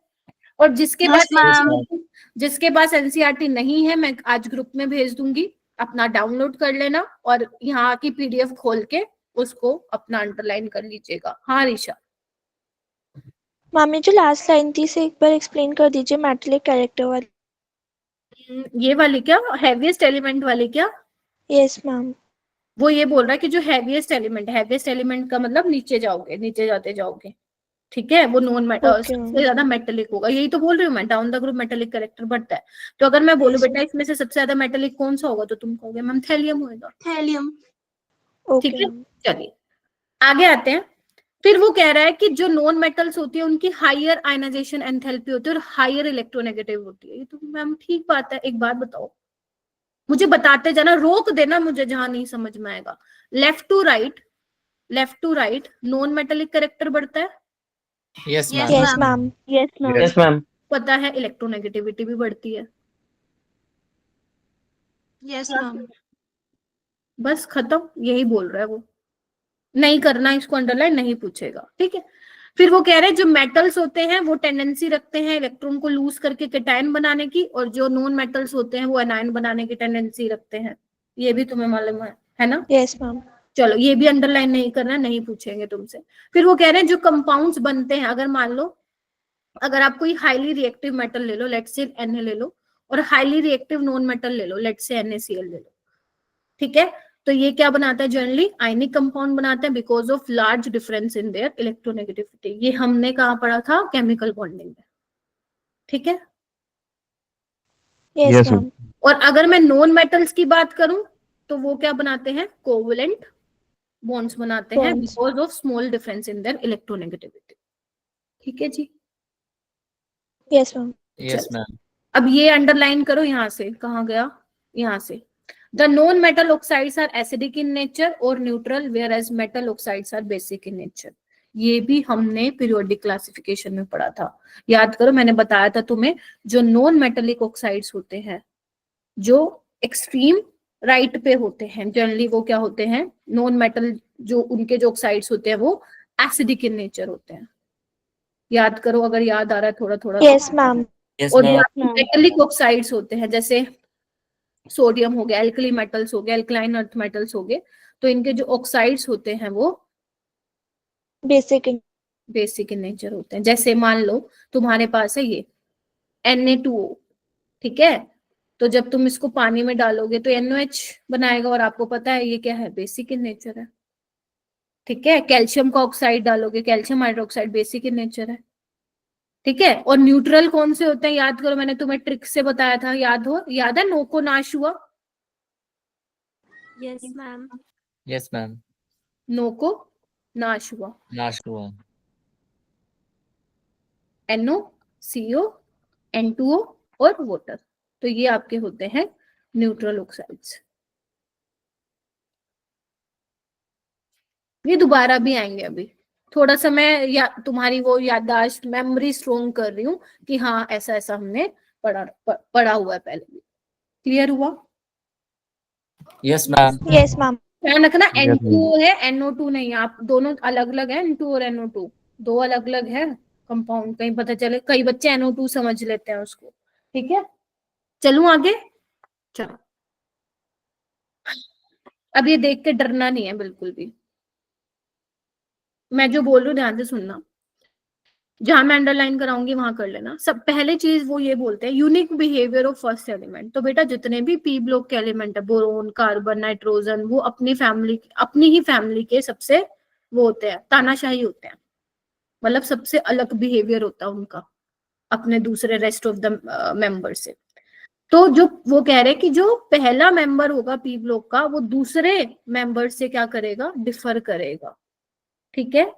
और जिसके Yes, पास ma'am. जिसके पास एनसीईआरटी नहीं है मैं आज ग्रुप में भेज दूंगी, अपना डाउनलोड कर लेना और यहाँ की पीडीएफ खोल के उसको अपना अंडरलाइन कर लीजिएगा। हाँ ऋषा? मैम ये जो लास्ट लाइन थी इसे एक बार एक्सप्लेन कर दीजिए, मेटेलिक कैरेक्टर वाली। ये वाली क्या? हैवीएस्ट एलिमेंट वाली क्या? Yes ma'am. वो ये बोल रहा है कि जो हैवीएस्ट एलिमेंट का मतलब नीचे जाओगे, नीचे जाते जाओगे, ठीक है, वो नॉन मेटल सबसे ज्यादा मेटेलिक होगा। यही तो बोल रही हूँ मैं, down the group metallic character बढ़ता है। तो अगर मैं बोलूं बेटा इसमें से सबसे ज्यादा मेटेलिक कौन सा होगा, तो तुम कहोगे मैम थैलियम होगा। Helium. ठीक है, चलिए आगे आते हैं। फिर वो कह रहा है कि जो नॉन मेटल्स होती है उनकी हायर आयनाइजेशन एंथैल्पी होती है और हायर इलेक्ट्रोनेगेटिव होती है। ये तो मैम ठीक बात है। एक बात बताओ, मुझे बताते जाना, रोक देना मुझे जहां नहीं समझ में आएगा। Left to right non metallic character बढ़ता है, Yes, Yes, ma'am. Yes ma'am. Ma'am. Yes, ma'am. Yes, ma'am. पता है इलेक्ट्रोनेगेटिविटी भी बढ़ती है। Yes, ma'am. बस खत्म, यही बोल रहा है वो। नहीं करना इसको अंडरलाइन, नहीं पूछेगा, ठीक है। फिर वो कह रहे हैं जो मेटल्स होते हैं वो टेंडेंसी रखते हैं इलेक्ट्रॉन को लूज करके कैटायन बनाने की, और जो नॉन मेटल्स होते हैं वो एनायन बनाने की टेंडेंसी रखते हैं। ये भी तुम्हें मालूम है ना? Yes ma'am. चलो ये भी अंडरलाइन नहीं करना, नहीं पूछेंगे तुमसे। फिर वो कह रहे हैं जो कंपाउंड्स बनते हैं, अगर मान लो अगर आप कोई हाईली रिएक्टिव मेटल ले लो, लेट्स से Na ले लो, और हाईली रिएक्टिव नॉन मेटल ले लो, लेट्स से NaCl ले लो, ठीक है, तो ये क्या बनाता है? जनरली आयनिक कंपाउंड बनाते हैं because of large difference in their electronegativity. ये हमने कहाँ पढ़ा था? केमिकल बॉन्डिंग में, ठीक है। Yes Yes, ma'am. और अगर मैं नॉन मेटल्स की बात करूं तो वो क्या बनाते हैं? कोवलेंट बॉन्ड्स बनाते हैं Bonds. Because of small difference in their electronegativity, ठीक है जी। Yes ma'am. Yes, ma'am. अब ये अंडरलाइन करो, यहां से कहाँ गया? यहां से the non metal oxides are acidic in nature और neutral, whereas metal oxides are basic in nature. ये भी हमने पीरियोडिक क्लासिफिकेशन में पढ़ा था, याद करो। मैंने बताया था तुम्हें जो नॉन मेटेलिक ऑक्साइड्स होते हैं जो एक्सट्रीम राइट पे होते हैं, जनरली वो क्या होते हैं? नॉन मेटल जो उनके जो ऑक्साइड्स होते हैं वो एसिडिक इन नेचर होते हैं। याद करो अगर याद आ रहा है थोड़ा थोड़ा। Yes ma'am. Yes, और ma'am. मेटेलिक ऑक्साइड्स होते हैं जैसे सोडियम हो गया, एल्कली मेटल्स हो गए, एल्कलाइन अर्थ मेटल्स हो गए, तो इनके जो ऑक्साइड्स होते हैं वो बेसिक। बेसिक इन नेचर होते हैं। जैसे मान लो तुम्हारे पास है ये Na2O, ठीक है, तो जब तुम इसको पानी में डालोगे तो NOH बनाएगा, और आपको पता है ये क्या है? बेसिक इन नेचर है, ठीक है। कैल्शियम का ऑक्साइड डालोगे, calcium hydroxide, basic in nature है, ठीक है। और न्यूट्रल कौन से होते हैं? याद करो, मैंने तुम्हें ट्रिक से बताया था, याद है? नो को नाश हुआ, Yes, ma'am. Yes, ma'am. No को नाश हुआ, Last one. NO, CO, N2O और वाटर, तो ये आपके होते हैं न्यूट्रल ऑक्साइड्स। ये दोबारा भी आएंगे, अभी थोड़ा सा मैं तुम्हारी वो याददाश्त मेमोरी स्ट्रोंग कर रही हूँ कि हाँ ऐसा ऐसा हमने पढ़ा हुआ है पहले भी। क्लियर हुआ? Yes, ma'am. Yes ma'am. ध्यान रखना Yes, ma'am. N2O है, NO2 नहीं है, आप दोनों अलग अलग है, N2 और NO2 दो अलग अलग है कंपाउंड, कहीं पता चले, कई बच्चे NO2 समझ लेते हैं उसको, ठीक है। चलूं आगे, चलो। अब ये देख के डरना नहीं है बिल्कुल भी, मैं जो बोल रही हूँ ध्यान से सुनना, जहां मैं अंडरलाइन कराऊंगी वहां कर लेना। सब पहले चीज वो ये बोलते हैं unique behaviour of first element. तो बेटा जितने भी पी ब्लॉक के एलिमेंट है, बोरोन, कार्बन, नाइट्रोजन, वो अपनी ही फैमिली के सबसे वो होते हैं, तानाशाही होते हैं, मतलब सबसे अलग बिहेवियर होता है उनका अपने दूसरे रेस्ट ऑफ द मेंबर से। तो जो वो कह रहे हैं कि जो पहला मेंबर होगा पी ब्लॉक का, वो दूसरे मेंबर से क्या करेगा, डिफर करेगा, ठीक है।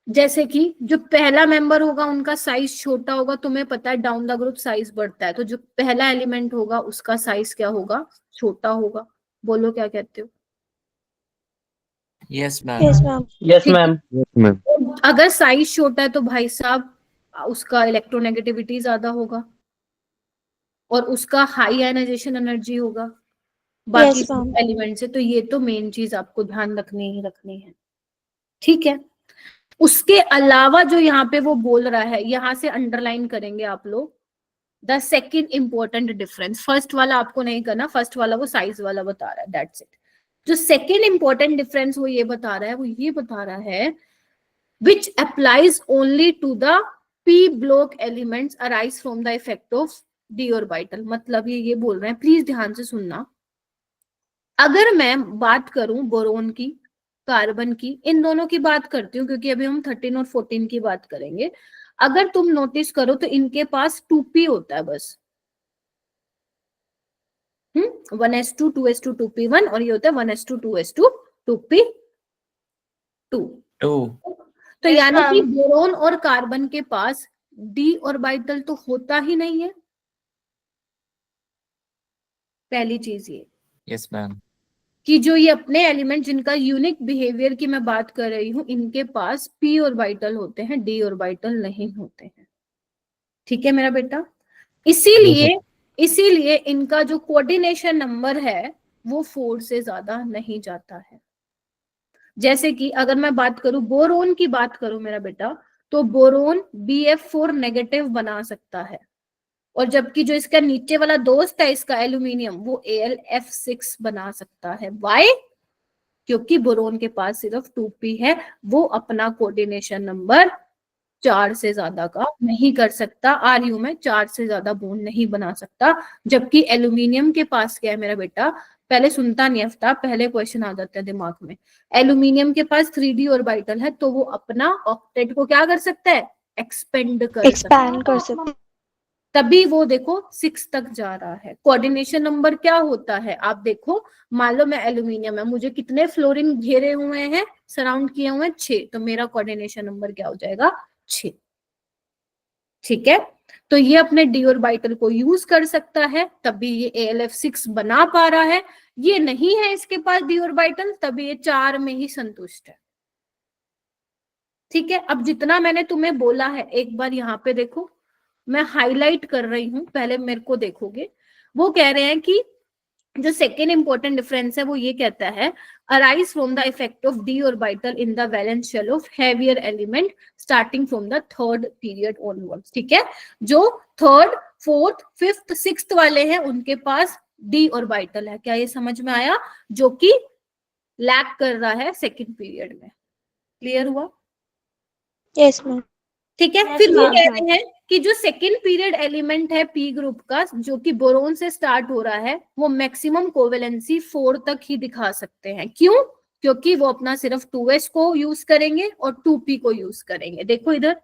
जैसे कि जो पहला मेंबर होगा उनका साइज छोटा होगा, तुम्हें पता है डाउन द ग्रुप साइज बढ़ता है, तो जो पहला एलिमेंट होगा उसका साइज क्या होगा, छोटा होगा। बोलो क्या कहते हो। Yes ma'am. Yes ma'am. Yes ठीक है। मैम। Yes, ma'am. अगर साइज छोटा है तो भाई साहब उसका इलेक्ट्रोनेगेटिविटी ज्यादा होगा और उसका हाई आयनाइजेशन एनर्जी होगा बाकी यस मैम। एलिमेंट से। तो ये तो मेन चीज आपको ध्यान रखनी है, ठीक है। उसके अलावा जो यहाँ पे वो बोल रहा है, यहां से अंडरलाइन करेंगे आप लोग, the second important difference. First वाला आपको नहीं करना, फर्स्ट वाला वो साइज वाला बता रहा है, दैट्स इट। जो सेकेंड इंपॉर्टेंट डिफरेंस वो ये बता रहा है, वो ये बता रहा है which applies only to the p block elements arise from the effect of d orbital। मतलब ये बोल रहे हैं, प्लीज ध्यान से सुनना, अगर मैं बात करूं बोरोन की, कार्बन की, इन दोनों की बात करती हूँ क्योंकि अभी हम 13 और 14 की बात करेंगे। अगर तुम नोटिस करो तो इनके पास 2p होता है बस, 1s2 2s2 2p1, और ये होता है 1s2 2s2 2p2। टू। तो Yes, यानी कि ma'am. बोरोन और कार्बन के पास डी ऑर्बिटल तो होता ही नहीं है, पहली चीज ये यस मैम। कि जो ये अपने एलिमेंट जिनका यूनिक बिहेवियर की मैं बात कर रही हूं, इनके पास पी ऑर्बिटल होते हैं, डी ऑर्बिटल नहीं होते हैं, ठीक है मेरा बेटा। इसीलिए इनका जो कोऑर्डिनेशन नंबर है वो 4 से ज्यादा नहीं जाता है। जैसे कि अगर मैं बात करूं बोरोन की बात करूं मेरा बेटा, तो बोरोन BF4 नेगेटिव बना सकता है, और जबकि जो इसका नीचे वाला दोस्त है इसका एल्यूमिनियम, वो AlF6 बना सकता है। वाई? क्योंकि बोरोन के पास सिर्फ 2p है, वो अपना कोऑर्डिनेशन नंबर 4 से ज्यादा का नहीं कर सकता, आरयू में 4 से ज्यादा बॉन्ड नहीं बना सकता। जबकि एल्यूमिनियम के पास क्या है मेरा बेटा, पहले सुनता नहीं आफ्ताब, पहले क्वेश्चन आ जाते हैं दिमाग में। एल्यूमिनियम के पास 3d ऑर्बिटल है, तो वो अपना ऑक्टेट को क्या कर सकता है, एक्सपेंड कर सकता एक्सपैंड कर सकते हैं। तभी वो देखो 6 तक जा रहा है। कोऑर्डिनेशन नंबर क्या होता है आप देखो, मान लो मैं एल्यूमिनियम है, मुझे कितने फ्लोरीन घेरे हुए हैं, सराउंड किए हुए हैं, 6, तो मेरा कोऑर्डिनेशन नंबर क्या हो जाएगा, 6, ठीक है। तो ये अपने डी ऑर्बिटल को यूज कर सकता है, तभी ये AlF6 बना पा रहा है। ये नहीं है इसके पास डी ऑर्बिटल, तभी ये 4 में ही संतुष्ट है, ठीक है। अब जितना मैंने तुम्हें बोला है एक बार यहाँ पे देखो, मैं हाईलाइट कर रही हूं, पहले मेरे को देखोगे। वो कह रहे हैं कि जो सेकेंड इंपॉर्टेंट डिफरेंस है वो ये कहता है, arise from the effect of d orbital in the valence shell of heavier element starting from the third period onwards, ठीक है। जो थर्ड, फोर्थ, फिफ्थ, सिक्स्थ वाले हैं उनके पास डी ऑर्बिटल है। क्या ये समझ में आया, जो कि लैक कर रहा है सेकेंड पीरियड में। क्लियर हुआ? Yes ma'am. ठीक है। Yes, फिर वो ma'am. कह रहे हैं कि जो सेकेंड पीरियड एलिमेंट है पी ग्रुप का, जो कि बोरोन से स्टार्ट हो रहा है, वो मैक्सिमम कोवेलेंसी 4 तक ही दिखा सकते हैं। क्यों? क्योंकि वो अपना सिर्फ 2s को यूज करेंगे और 2p को यूज करेंगे। देखो इधर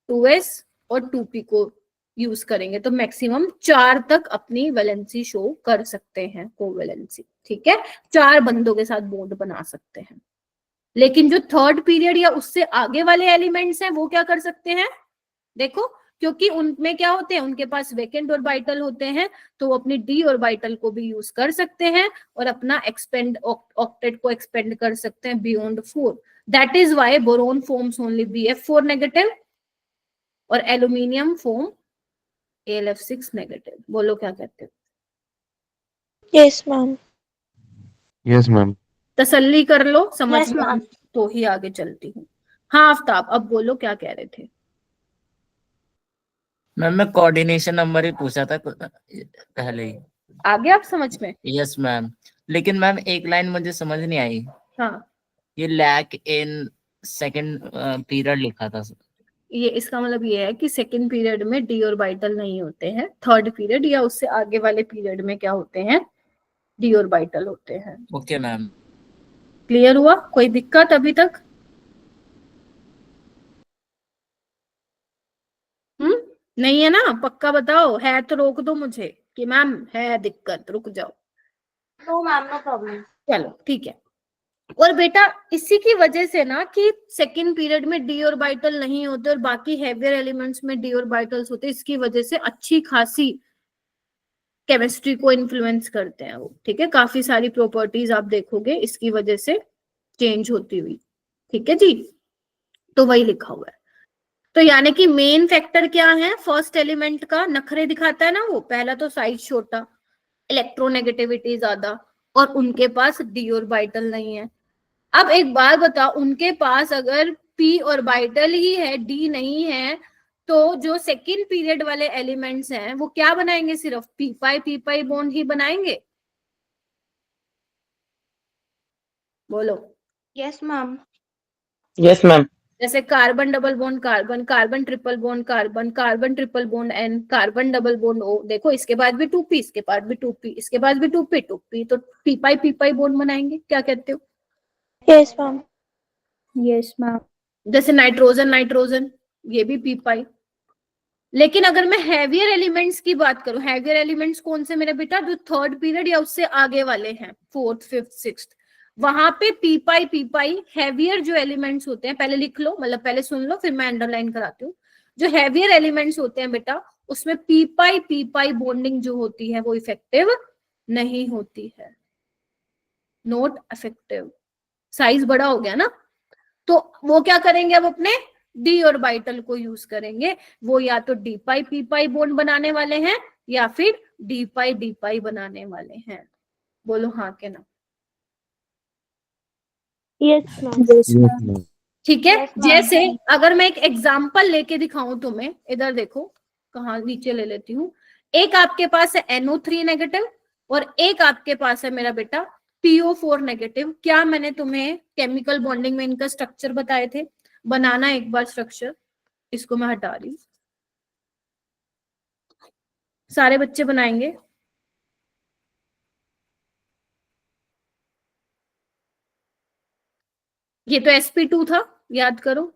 2s और 2p को यूज करेंगे, तो मैक्सिमम 4 तक अपनी वैलेंसी शो कर सकते हैं, कोवेलेंसी, ठीक है। 4 बंदों के साथ बॉन्ड बना सकते हैं। लेकिन जो थर्ड पीरियड या उससे आगे वाले एलिमेंट्स हैं वो क्या कर सकते हैं, देखो, क्योंकि उनमें क्या होते हैं, उनके पास वेकेंट ऑर्बिटल होते हैं, तो वो अपनी डी ऑर्बिटल को भी यूज कर सकते हैं और अपना एक्सपेंड ऑक्टेट को एक्सपेंड कर सकते हैं beyond 4। That is why boron forms only BF4 negative और एल्यूमिनियम फॉर्म AlF6 नेगेटिव। बोलो क्या कहते हो। Yes, ma'am. Yes ma'am. तसल्ली कर लो, समझ Yes, में ma'am. तो ही आगे चलती हूँ। हाँ आफ्ताब, अब बोलो क्या कह रहे थे। मैम मैं कोऑर्डिनेशन नंबर ही पूछा था पहले ही। आ गया आप समझ में? यस मैम, लेकिन मैम एक लाइन मुझे समझ नहीं आई। हाँ, ये लैक इन सेकंड पीरियड लिखा था। ये इसका मतलब ये है कि सेकंड पीरियड में डी ऑर्बिटल नहीं होते हैं, थर्ड पीरियड या उससे आगे वाले पीरियड में क्या होते हैं, डी ऑर्बिटल होते हैं। Okay ma'am. क्लियर हुआ? कोई दिक्कत अभी तक? नहीं है ना? पक्का बताओ, है तो रोक दो मुझे कि मैम है दिक्कत, रुक जाओ। No, ma'am, no problem. चलो ठीक है। और बेटा इसी की वजह से ना कि सेकंड पीरियड में डी ऑर्बिटल नहीं होते और बाकी हेवियर एलिमेंट्स में डी ऑर्बिटल्स होते, इसकी वजह से अच्छी खासी केमिस्ट्री को इन्फ्लुएंस करते हैं वो, ठीक है। काफी सारी प्रॉपर्टीज आप देखोगे इसकी वजह से चेंज होती हुई, ठीक है जी। तो वही लिखा हुआ है। तो यानी कि मेन फैक्टर क्या है, फर्स्ट एलिमेंट का नखरे दिखाता है ना वो, पहला तो साइज छोटा, इलेक्ट्रोनेगेटिविटी ज्यादा, और उनके पास डी ऑर्बिटल नहीं है। अब एक बात बताओ, उनके पास अगर पी ऑर्बिटल ही है, डी नहीं है, तो जो सेकंड पीरियड वाले एलिमेंट्स हैं वो क्या बनाएंगे, सिर्फ पी पाई बॉन्ड ही बनाएंगे। बोलो। Yes, ma'am. Yes ma'am. जैसे carbon double bond carbon, carbon triple bond carbon, carbon triple bond N, carbon double bond O, देखो इसके बाद भी 2p, इसके बाद भी 2p, इसके बाद भी 2p, तो पी पाई बॉन्ड बनाएंगे। क्या कहते हो? Yes, ma'am. Yes, ma'am. जैसे नाइट्रोजन नाइट्रोजन, ये भी पी पाई। लेकिन अगर मैं हैवियर एलिमेंट्स की बात करूं, हैवियर एलिमेंट्स कौन से मेरे बेटा, जो थर्ड पीरियड या उससे आगे वाले हैं, फोर्थ फिफ्थ सिक्स्थ, वहां पे पी पाई हैवियर जो एलिमेंट्स होते हैं, पहले लिख लो, मतलब पहले सुन लो फिर मैं अंडरलाइन कराती हूँ। जो हैवियर एलिमेंट्स होते हैं बेटा, उसमें पी पाई बॉन्डिंग जो होती है वो इफेक्टिव नहीं होती है, नॉट इफेक्टिव। साइज बड़ा हो गया ना, तो वो क्या करेंगे, अब अपने डी ऑर्बिटल को यूज करेंगे। वो या तो डी पाई पी पाई बॉन्ड बनाने वाले हैं या फिर डी पाई बनाने वाले हैं। बोलो हाँ के ना। Yes, ma'am. Yes ma'am. ठीक है। Yes, ma'am. जैसे अगर मैं एक एग्जाम्पल लेके दिखाऊं तुम्हें, इधर देखो, कहाँ नीचे ले लेती हूँ। एक आपके पास है NO3 नेगेटिव और एक आपके पास है मेरा बेटा PO4 नेगेटिव। क्या मैंने तुम्हें केमिकल बॉन्डिंग में इनका स्ट्रक्चर बताए थे? बनाना एक बार स्ट्रक्चर, इसको मैं हटा रही हूँ, सारे बच्चे बनाएंगे। ये तो sp2 था, याद करो।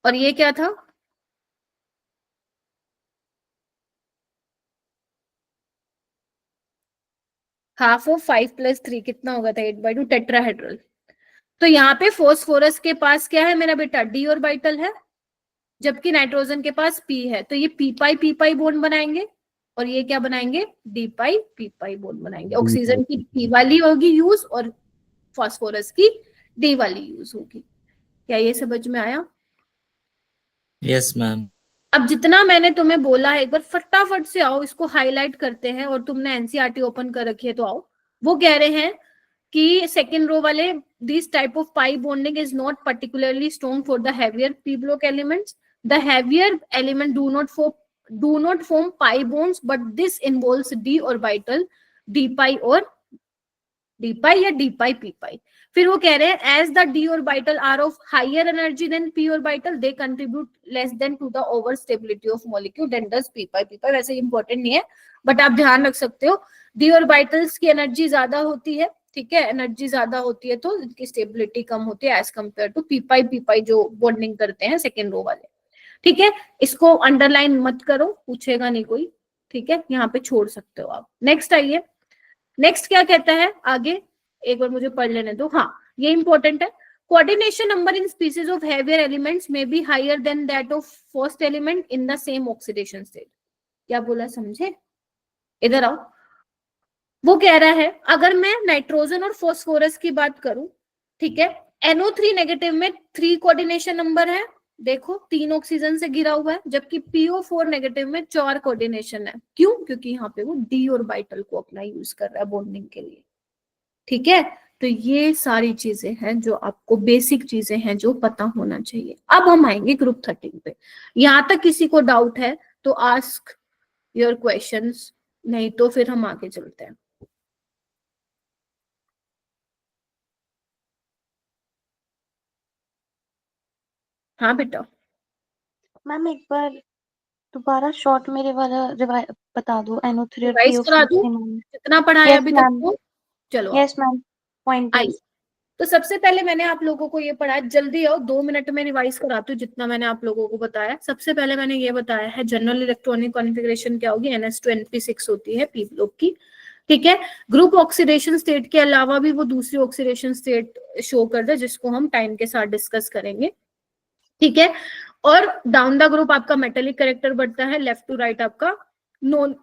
और ये क्या था? हाफ ऑफ 5+3 कितना होगा था, 8/2 टेट्राहेड्रल। तो यहाँ पे फोस्फोरस के पास क्या है मेरा बेटा, डी ऑर्बिटल है, जबकि नाइट्रोजन के पास पी है। तो ये पी पाई बॉन्ड बनाएंगे और ये क्या बनाएंगे, डी पी पाई बॉन्ड बनाएंगे। ऑक्सीजन की पी वाली होगी यूज और फास्फोरस की डी वाली यूज होगी। क्या ये समझ में आया? Yes ma'am. अब जितना मैंने तुम्हें बोला है, एक बार फटाफट से आओ, इसको हाईलाइट करते हैं। और तुमने एनसीईआरटी ओपन कर रखी है तो आओ। वो कह रहे हैं कि सेकेंड रो वाले, this type of pi bonding is not particularly strong for the heavier p block elements. The heavier element do not form pi bonds, but this involves d orbital, d pi और d pi या d pi p pi. फिर वो कह रहे हैं as the d orbital are of higher energy than p orbital, they contribute less than to the over stability of molecule than does p pi. वैसे important नहीं है, but आप ध्यान रख सकते हो, d orbitals की एनर्जी ज्यादा होती है, ठीक है, एनर्जी ज्यादा होती है तो इनकी स्टेबिलिटी कम होती है एज कंपेयर टू पी पाई जो बॉन्डिंग करते हैं सेकेंड रो वाले, ठीक है। इसको अंडरलाइन मत करो, पूछेगा नहीं कोई, ठीक है, यहाँ पे छोड़ सकते हो आप। नेक्स्ट आइए, नेक्स्ट क्या कहता है आगे, एक बार मुझे पढ़ लेने दो। हाँ, ये इंपॉर्टेंट है। Coordination number in species of heavier elements में be higher than that of first element in the same oxidation state. क्या बोला समझे? इधर आओ। वो कह रहा है अगर मैं नाइट्रोजन और फास्फोरस की बात करूं, ठीक है, NO3 नेगेटिव में 3 कोऑर्डिनेशन नंबर है देखो 3 ऑक्सीजन से घिरा हुआ है, जबकि PO4 नेगेटिव में 4 कोऑर्डिनेशन है। क्यों? क्योंकि यहाँ पे वो डी ऑर्बिटल को अपना यूज कर रहा है बॉन्डिंग के लिए। ठीक है, तो ये सारी चीजें हैं जो आपको बेसिक चीजें हैं जो पता होना चाहिए। अब हम आएंगे ग्रुप 13 पे। यहां तक किसी को डाउट है तो आस्क योर क्वेश्चंस, नहीं तो फिर हम आगे चलते हैं। हाँ बेटा। मैम एक बार दोबारा शॉर्ट मेरे वाला बता दो, NO3 और रिवाइज करा दूं PO4। जितना पढ़ाया Yes, अभी तक ma'am. को? चलो यस मैम, पॉइंट आइए। तो सबसे पहले मैंने आप लोगों को ये पढ़ाया, जल्दी आओ 2 मिनट में रिवाइज कराती हूँ जितना मैंने आप लोगों को बताया। सबसे पहले मैंने ये बताया है जनरल इलेक्ट्रॉनिक कॉन्फ़िगरेशन क्या होगी, NS2 होती है पी ब्लॉक की। ठीक है, ग्रुप ऑक्सीडेशन स्टेट के अलावा भी वो दूसरी ऑक्सीडेशन स्टेट शो कर दे जिसको हम टाइम के साथ डिस्कस करेंगे। ठीक है, और डाउन द ग्रुप आपका मेटेलिक कैरेक्टर बढ़ता है, लेफ्ट टू राइट आपका नॉन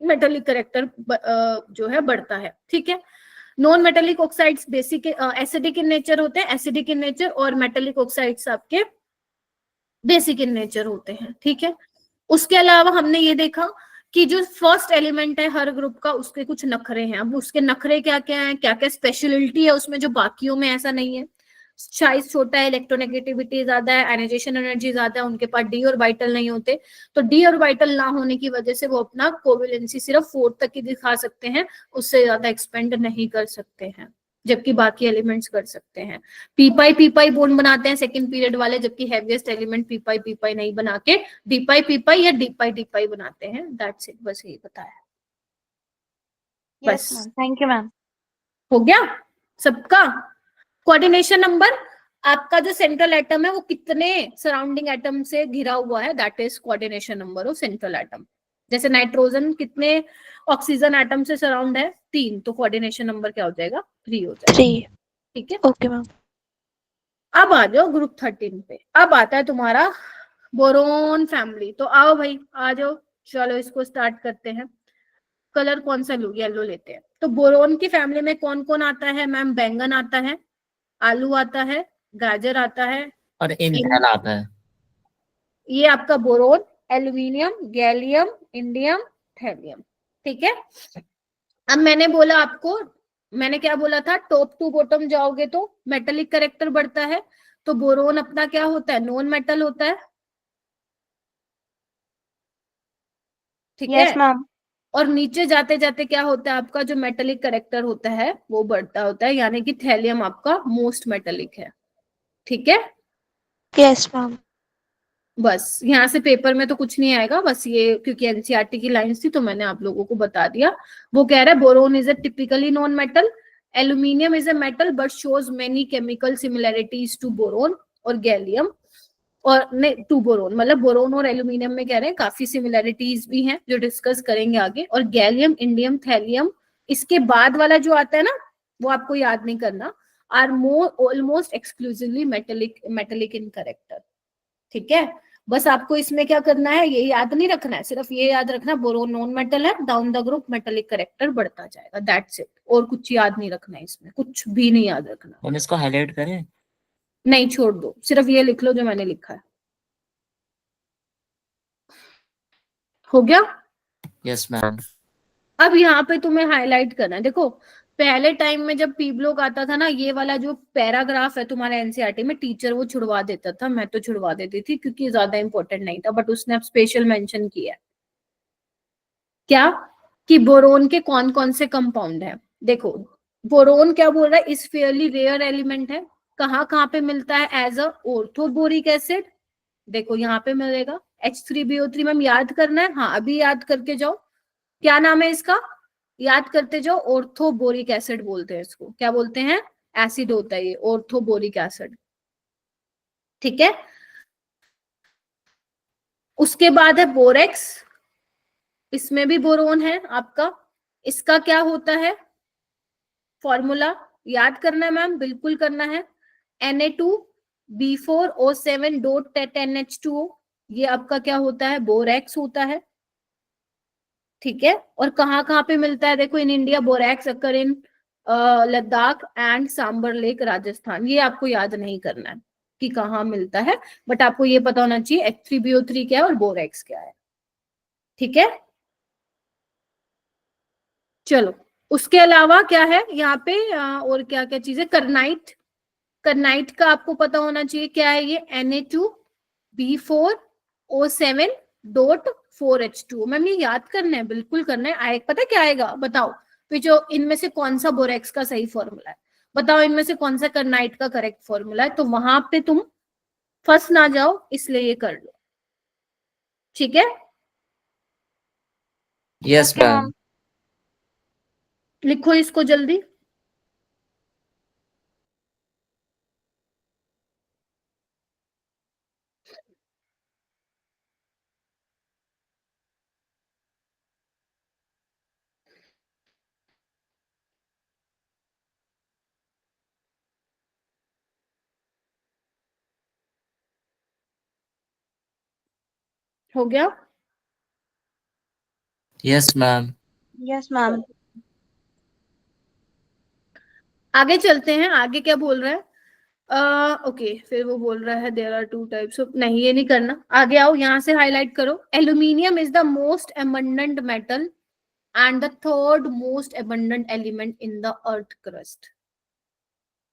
मेटेलिक कैरेक्टर जो है बढ़ता है। ठीक है, non metallic oxides basic acidic in nature होते हैं, एसिडिक इन नेचर, और मेटेलिक ऑक्साइड्स आपके बेसिक इन नेचर होते हैं। ठीक है, उसके अलावा हमने ये देखा कि जो फर्स्ट एलिमेंट है हर ग्रुप का उसके कुछ नखरे हैं। अब उसके नखरे क्या क्या है, क्या क्या स्पेशलिटी है उसमें जो बाकियों में ऐसा नहीं है। साइज छोटा है, इलेक्ट्रोनेगेटिविटी ज्यादा है, आयनाइजेशन एनर्जी ज्यादा है, उनके पास डी ऑर्बिटल नहीं होते। तो डी ऑर्बिटल ना होने की वजह से वो अपना कोवेलेंसी सिर्फ 4 तक ही दिखा सकते हैं, उससे ज्यादा एक्सपेंड नहीं कर सकते हैं, जबकि बाकी एलिमेंट्स कर सकते हैं। पी पाई बॉन्ड बनाते हैं सेकंड पीरियड वाले, जबकि हैवीएस्ट एलिमेंट पी पाई नहीं बना के डी पाई या डी पाई बनाते हैं। दैट्स इट, बस यही बताया। Yes ma'am, thank you ma'am. हो गया सबका? कोऑर्डिनेशन नंबर, आपका जो सेंट्रल एटम है वो कितने सराउंडिंग एटम से घिरा हुआ है, that is coordination number of central atom. जैसे नाइट्रोजन कितने ऑक्सीजन एटम से सराउंड है? 3, तो कोऑर्डिनेशन नंबर क्या हो जाएगा? 3 हो जाएगा। 3। ठीक है, ओके मैम। अब आ जाओ ग्रुप 13 पे। अब आता है तुम्हारा बोरोन फैमिली। तो आओ भाई आ जाओ, चलो इसको स्टार्ट करते हैं। कलर कौन सा लूं? येलो लेते हैं। तो बोरोन की फैमिली में कौन कौन आता है मैम? बैंगन आता है, आलू आता है, गाजर आता है, और इंथेल आता है। ये आपका boron, aluminium, gallium, indium, thallium. ठीक है, अब मैंने बोला आपको, मैंने क्या बोला था, टॉप टू बॉटम जाओगे तो मेटेलिक कैरेक्टर बढ़ता है। तो बोरोन अपना क्या होता है? नॉन मेटल होता है। ठीक है, यस मैम। और नीचे जाते जाते क्या होता है आपका जो मेटेलिक कैरेक्टर होता है वो बढ़ता होता है, यानी कि थैलियम आपका मोस्ट मेटेलिक है। ठीक है, यस मैम। बस यहाँ से पेपर में तो कुछ नहीं आएगा, बस ये क्योंकि एनसीईआरटी की लाइंस थी तो मैंने आप लोगों को बता दिया। वो कह रहा है boron is a typically non metal, aluminium is a metal but shows many chemical similarities to boron और गैलियम, और नहीं टू बोरोन, मतलब बोरोन और एल्यूमिनियम में कह रहे हैं काफी सिमिलैरिटीज भी हैं जो डिस्कस करेंगे आगे। और गैलियम, इंडियम, थैलियम, इसके बाद वाला जो आता है ना वो आपको याद नहीं करना, are more almost exclusively metallic in character. ठीक है, बस आपको इसमें क्या करना है ये याद नहीं रखना है, सिर्फ ये याद रखना बोरोन नॉन मेटल है, down the group metallic character बढ़ता जाएगा, दैट्स इट। और कुछ याद नहीं रखना है, इसमें कुछ भी नहीं याद रखना। हम इसको हाईलाइट करें? नहीं, छोड़ दो, सिर्फ ये लिख लो जो मैंने लिखा है। हो गया? Yes ma'am. अब यहाँ पे तुम्हें हाईलाइट करना है। देखो पहले टाइम में जब पी ब्लॉक आता था ना, ये वाला जो पैराग्राफ है तुम्हारे एनसीईआरटी में टीचर वो छुड़वा देता था, मैं तो छुड़वा देती थी क्योंकि ज्यादा इंपॉर्टेंट नहीं था, बट उसने अब स्पेशल मेंशन किया है क्या कि बोरोन के कौन कौन से कंपाउंड है। देखो बोरोन क्या बोल रहा है, इस फेयरली रेयर एलिमेंट है। कहाँ कहाँ पे मिलता है? एज अ ऑर्थोबोरिक एसिड, देखो यहाँ पे मिलेगा H3BO3। मैम याद करना है? हाँ अभी याद करके जाओ, क्या नाम है इसका, याद करते जाओ। ऑर्थोबोरिक एसिड बोलते हैं इसको, क्या बोलते हैं? एसिड होता है ये, ऑर्थोबोरिक एसिड। ठीक है, उसके बाद है बोरेक्स, इसमें भी बोरोन है आपका। इसका क्या होता है फॉर्मूला? याद करना है मैम, बिल्कुल करना है। Na2B4O7.10H2O, ये आपका क्या होता है? बोरेक्स होता है। ठीक है, और कहाँ पे मिलता है? देखो in India borax occur in Ladakh and Sambhar Lake Rajasthan, ये आपको याद नहीं करना है। कि कहाँ मिलता है, बट आपको ये पता होना चाहिए H3BO3 क्या है और बोरेक्स क्या है। ठीक है, चलो उसके अलावा क्या है यहाँ पे और क्या क्या चीजें, करनाइट, करनाइट का आपको पता होना चाहिए क्या है, ये Na2B4O7.4H2। मैम ये याद करना है, बिल्कुल करना है। आए पता क्या आएगा बताओ, फिर जो इनमें से कौन सा बोरेक्स का सही फॉर्मूला है, बताओ इनमें से कौन सा करनाइट का करेक्ट फॉर्मूला है, तो वहां पे तुम फंस ना जाओ, इसलिए ये कर लो। ठीक है, यस Okay, मैम। ma'am. लिखो इसको जल्दी। हो गया, यस मैम। Yes ma'am. आगे चलते हैं। आगे क्या बोल रहा है, ओके फिर वो बोल रहा है there are two types of, नहीं ये नहीं करना, आगे आओ, यहां से हाईलाइट करो। Aluminium is the most abundant metal and the third most abundant element in the earth crust.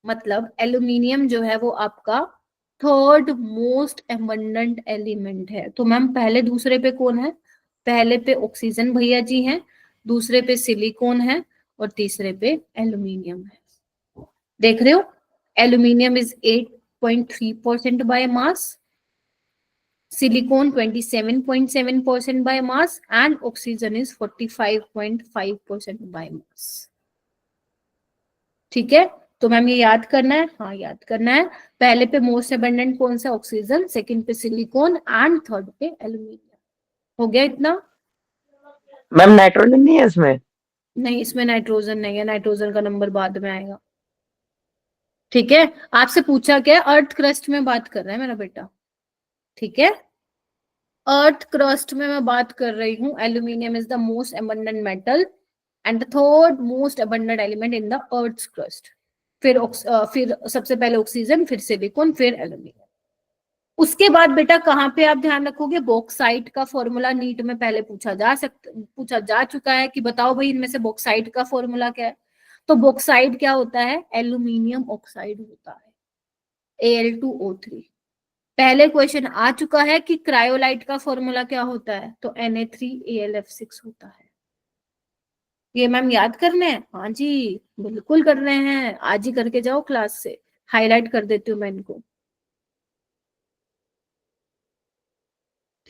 मतलब एल्यूमिनियम जो है वो आपका थर्ड मोस्ट एबंडेंट एलिमेंट है। तो मैम पहले दूसरे पे कौन है, पहले पे ऑक्सीजन भैया जी हैं, दूसरे पे सिलिकॉन है और तीसरे पे एल्यूमिनियम है। देख रहे हो, aluminium is 8.3% by mass, silicon 27.7% by mass and oxygen is 45.5% by mass। ठीक है, तो मैम ये याद करना है, हाँ याद करना है। पहले पे मोस्ट एबंडेंट कौन सा, ऑक्सीजन, सेकंड पे सिलिकॉन एंड थर्ड पे एल्यूमिनियम। हो गया इतना? मैम नाइट्रोजन नहीं है इसमें? नहीं इसमें नाइट्रोजन नहीं है, नाइट्रोजन का नंबर बाद में आएगा। ठीक है, आपसे पूछा क्या, अर्थ क्रस्ट में बात कर रहा है मेरा बेटा। ठीक है, अर्थ क्रस्ट में मैं बात कर रही हूँ। Aluminium is the most abundant metal and the third most abundant element in the earth crust. फिर सबसे पहले ऑक्सीजन, फिर सिलिकॉन, फिर एल्यूमिनियम। उसके बाद बेटा कहाँ पे आप ध्यान रखोगे, बॉक्साइट का फॉर्मूला नीट में पहले पूछा जा चुका है कि बताओ भाई इनमें से बॉक्साइट का फॉर्मूला क्या है। तो बॉक्साइट क्या होता है, एल्यूमिनियम ऑक्साइड होता है, Al2O3। पहले क्वेश्चन आ चुका है कि क्रायोलाइट का फॉर्मूला क्या होता है, तो Na3AlF6 होता है। ये मैम याद करने हैं, हाँ जी बिल्कुल कर रहे हैं, आज ही करके जाओ क्लास से, हाईलाइट कर देती हूँ मैं इनको।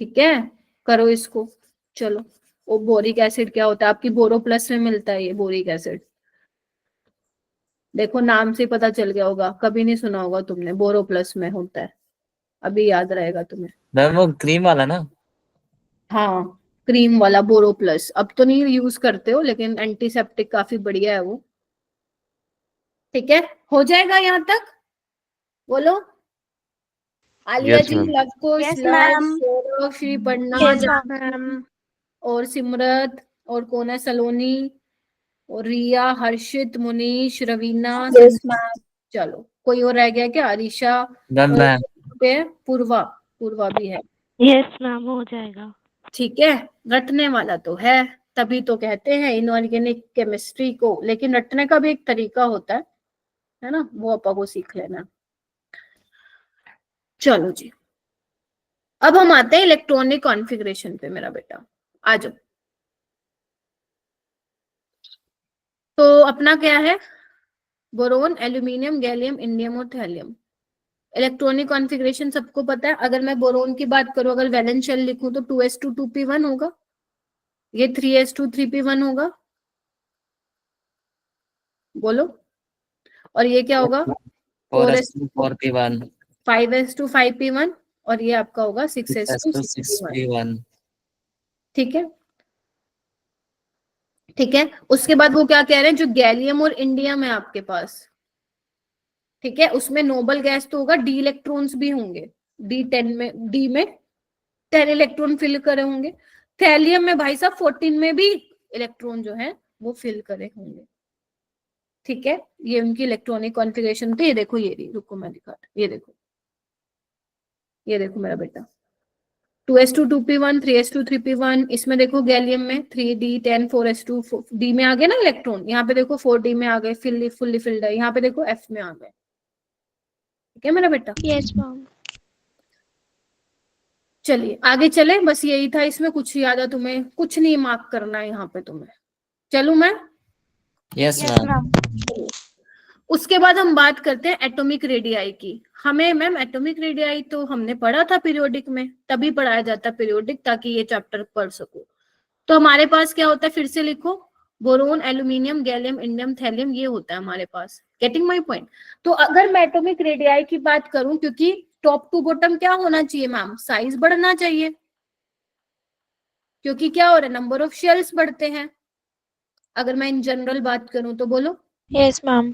ठीक है, करो इसको। चलो, वो बोरिक एसिड क्या होता है, आपकी बोरो प्लस में मिलता है ये बोरिक एसिड। देखो नाम से पता चल गया होगा, कभी नहीं सुना होगा तुमने, बोरो प्लस में होता है, अभी याद रहेगा तुम्हें। मैम वो क्रीम वाला ना? हाँ क्रीम वाला बोरो प्लस, अब तो नहीं यूज करते हो लेकिन एंटीसेप्टिक काफी बढ़िया है वो। ठीक है, हो जाएगा यहाँ तक, बोलो। आलिया यस जी, मैम। लवकुश, यस लव, मैम। सौरभ, श्री पन्ना, Yes, जानवी और सिमरत और कौन है, सलोनी और रिया, हर्षित, मुनीश, रवीना, Yes, ma'am. चलो कोई और रह गया क्या, अरीशा मैम और मैं पे पूर्वा, पूर्वा भी है। यस मैम हो जाएगा। ठीक है, रटने वाला तो है, तभी तो कहते हैं इनऑर्गेनिक केमिस्ट्री को, लेकिन रटने का भी एक तरीका होता है ना, वो आपा को सीख लेना। चलो जी, अब हम आते हैं इलेक्ट्रॉनिक कॉन्फ़िगरेशन पे मेरा बेटा, आ जाओ। तो अपना क्या है, बोरोन, एल्यूमिनियम, गैलियम, इंडियम और थैलियम। इलेक्ट्रॉनिक कॉन्फ़िगरेशन सबको पता है। अगर मैं बोरोन की बात करूं, अगर वैलेंस शेल लिखूं तो 2s2 2p1 होगा, ये 3s2 3p1 होगा, बोलो। और ये क्या होगा, 4s2 4p1 5s2 5p1 और ये आपका होगा 6s2 6s2 6p1। 6p1। ठीक है, ठीक है। उसके बाद वो क्या कह रहे हैं, जो गैलियम और इंडियम है आपके पास, ठीक है, उसमें नोबल गैस तो होगा, डी इलेक्ट्रॉन्स भी होंगे, D10 में, डी में 10 इलेक्ट्रॉन फिल करे होंगे। थैलियम में भाई साहब 14 में भी इलेक्ट्रॉन जो है वो फिल करे होंगे। ठीक है, ये उनकी इलेक्ट्रॉनिक कॉन्फ़िगरेशन थी। ये देखो, ये रही, रुको मैं दिखाता, ये देखो, ये देखो मेरा बेटा 2s2 2p1 3s2 3p1, इसमें देखो गैलियम में 3d10 4s2 d में आ गए ना इलेक्ट्रॉन, यहाँ पे देखो 4d में आ गए, फुल्ली फिल्ड है, यहाँ पे देखो f में आ गए। ठीक है मेरा बेटा। Yes ma'am. चलिए आगे चले, बस यही था इसमें, कुछ याद है तुम्हें? कुछ नहीं मार्क करना है यहाँ पे तुम्हें। चलूं मैं? Yes yes ma'am. मैम। उसके बाद हम बात करते हैं एटॉमिक रेडियाई की। हमें मैम एटॉमिक रेडियाई तो हमने पढ़ा था पीरियोडिक में, तभी पढ़ाया जाता है पीरियोडिक, ताकि ये चैप्टर पढ़ सको। तो हमारे पास क्या होता है, फिर से लिखो, boron, aluminium, gallium, indium, thallium, ये होता है हमारे पास। Getting my point? तो अगर मैं एटॉमिक रेडियाई की बात करूं, क्योंकि टॉप टू बॉटम क्या होना चाहिए मैम, साइज बढ़ना चाहिए, क्योंकि क्या हो रहा है, नंबर ऑफ शेल्स बढ़ते हैं। अगर मैं इन जनरल बात करूं तो बोलो। Yes ma'am.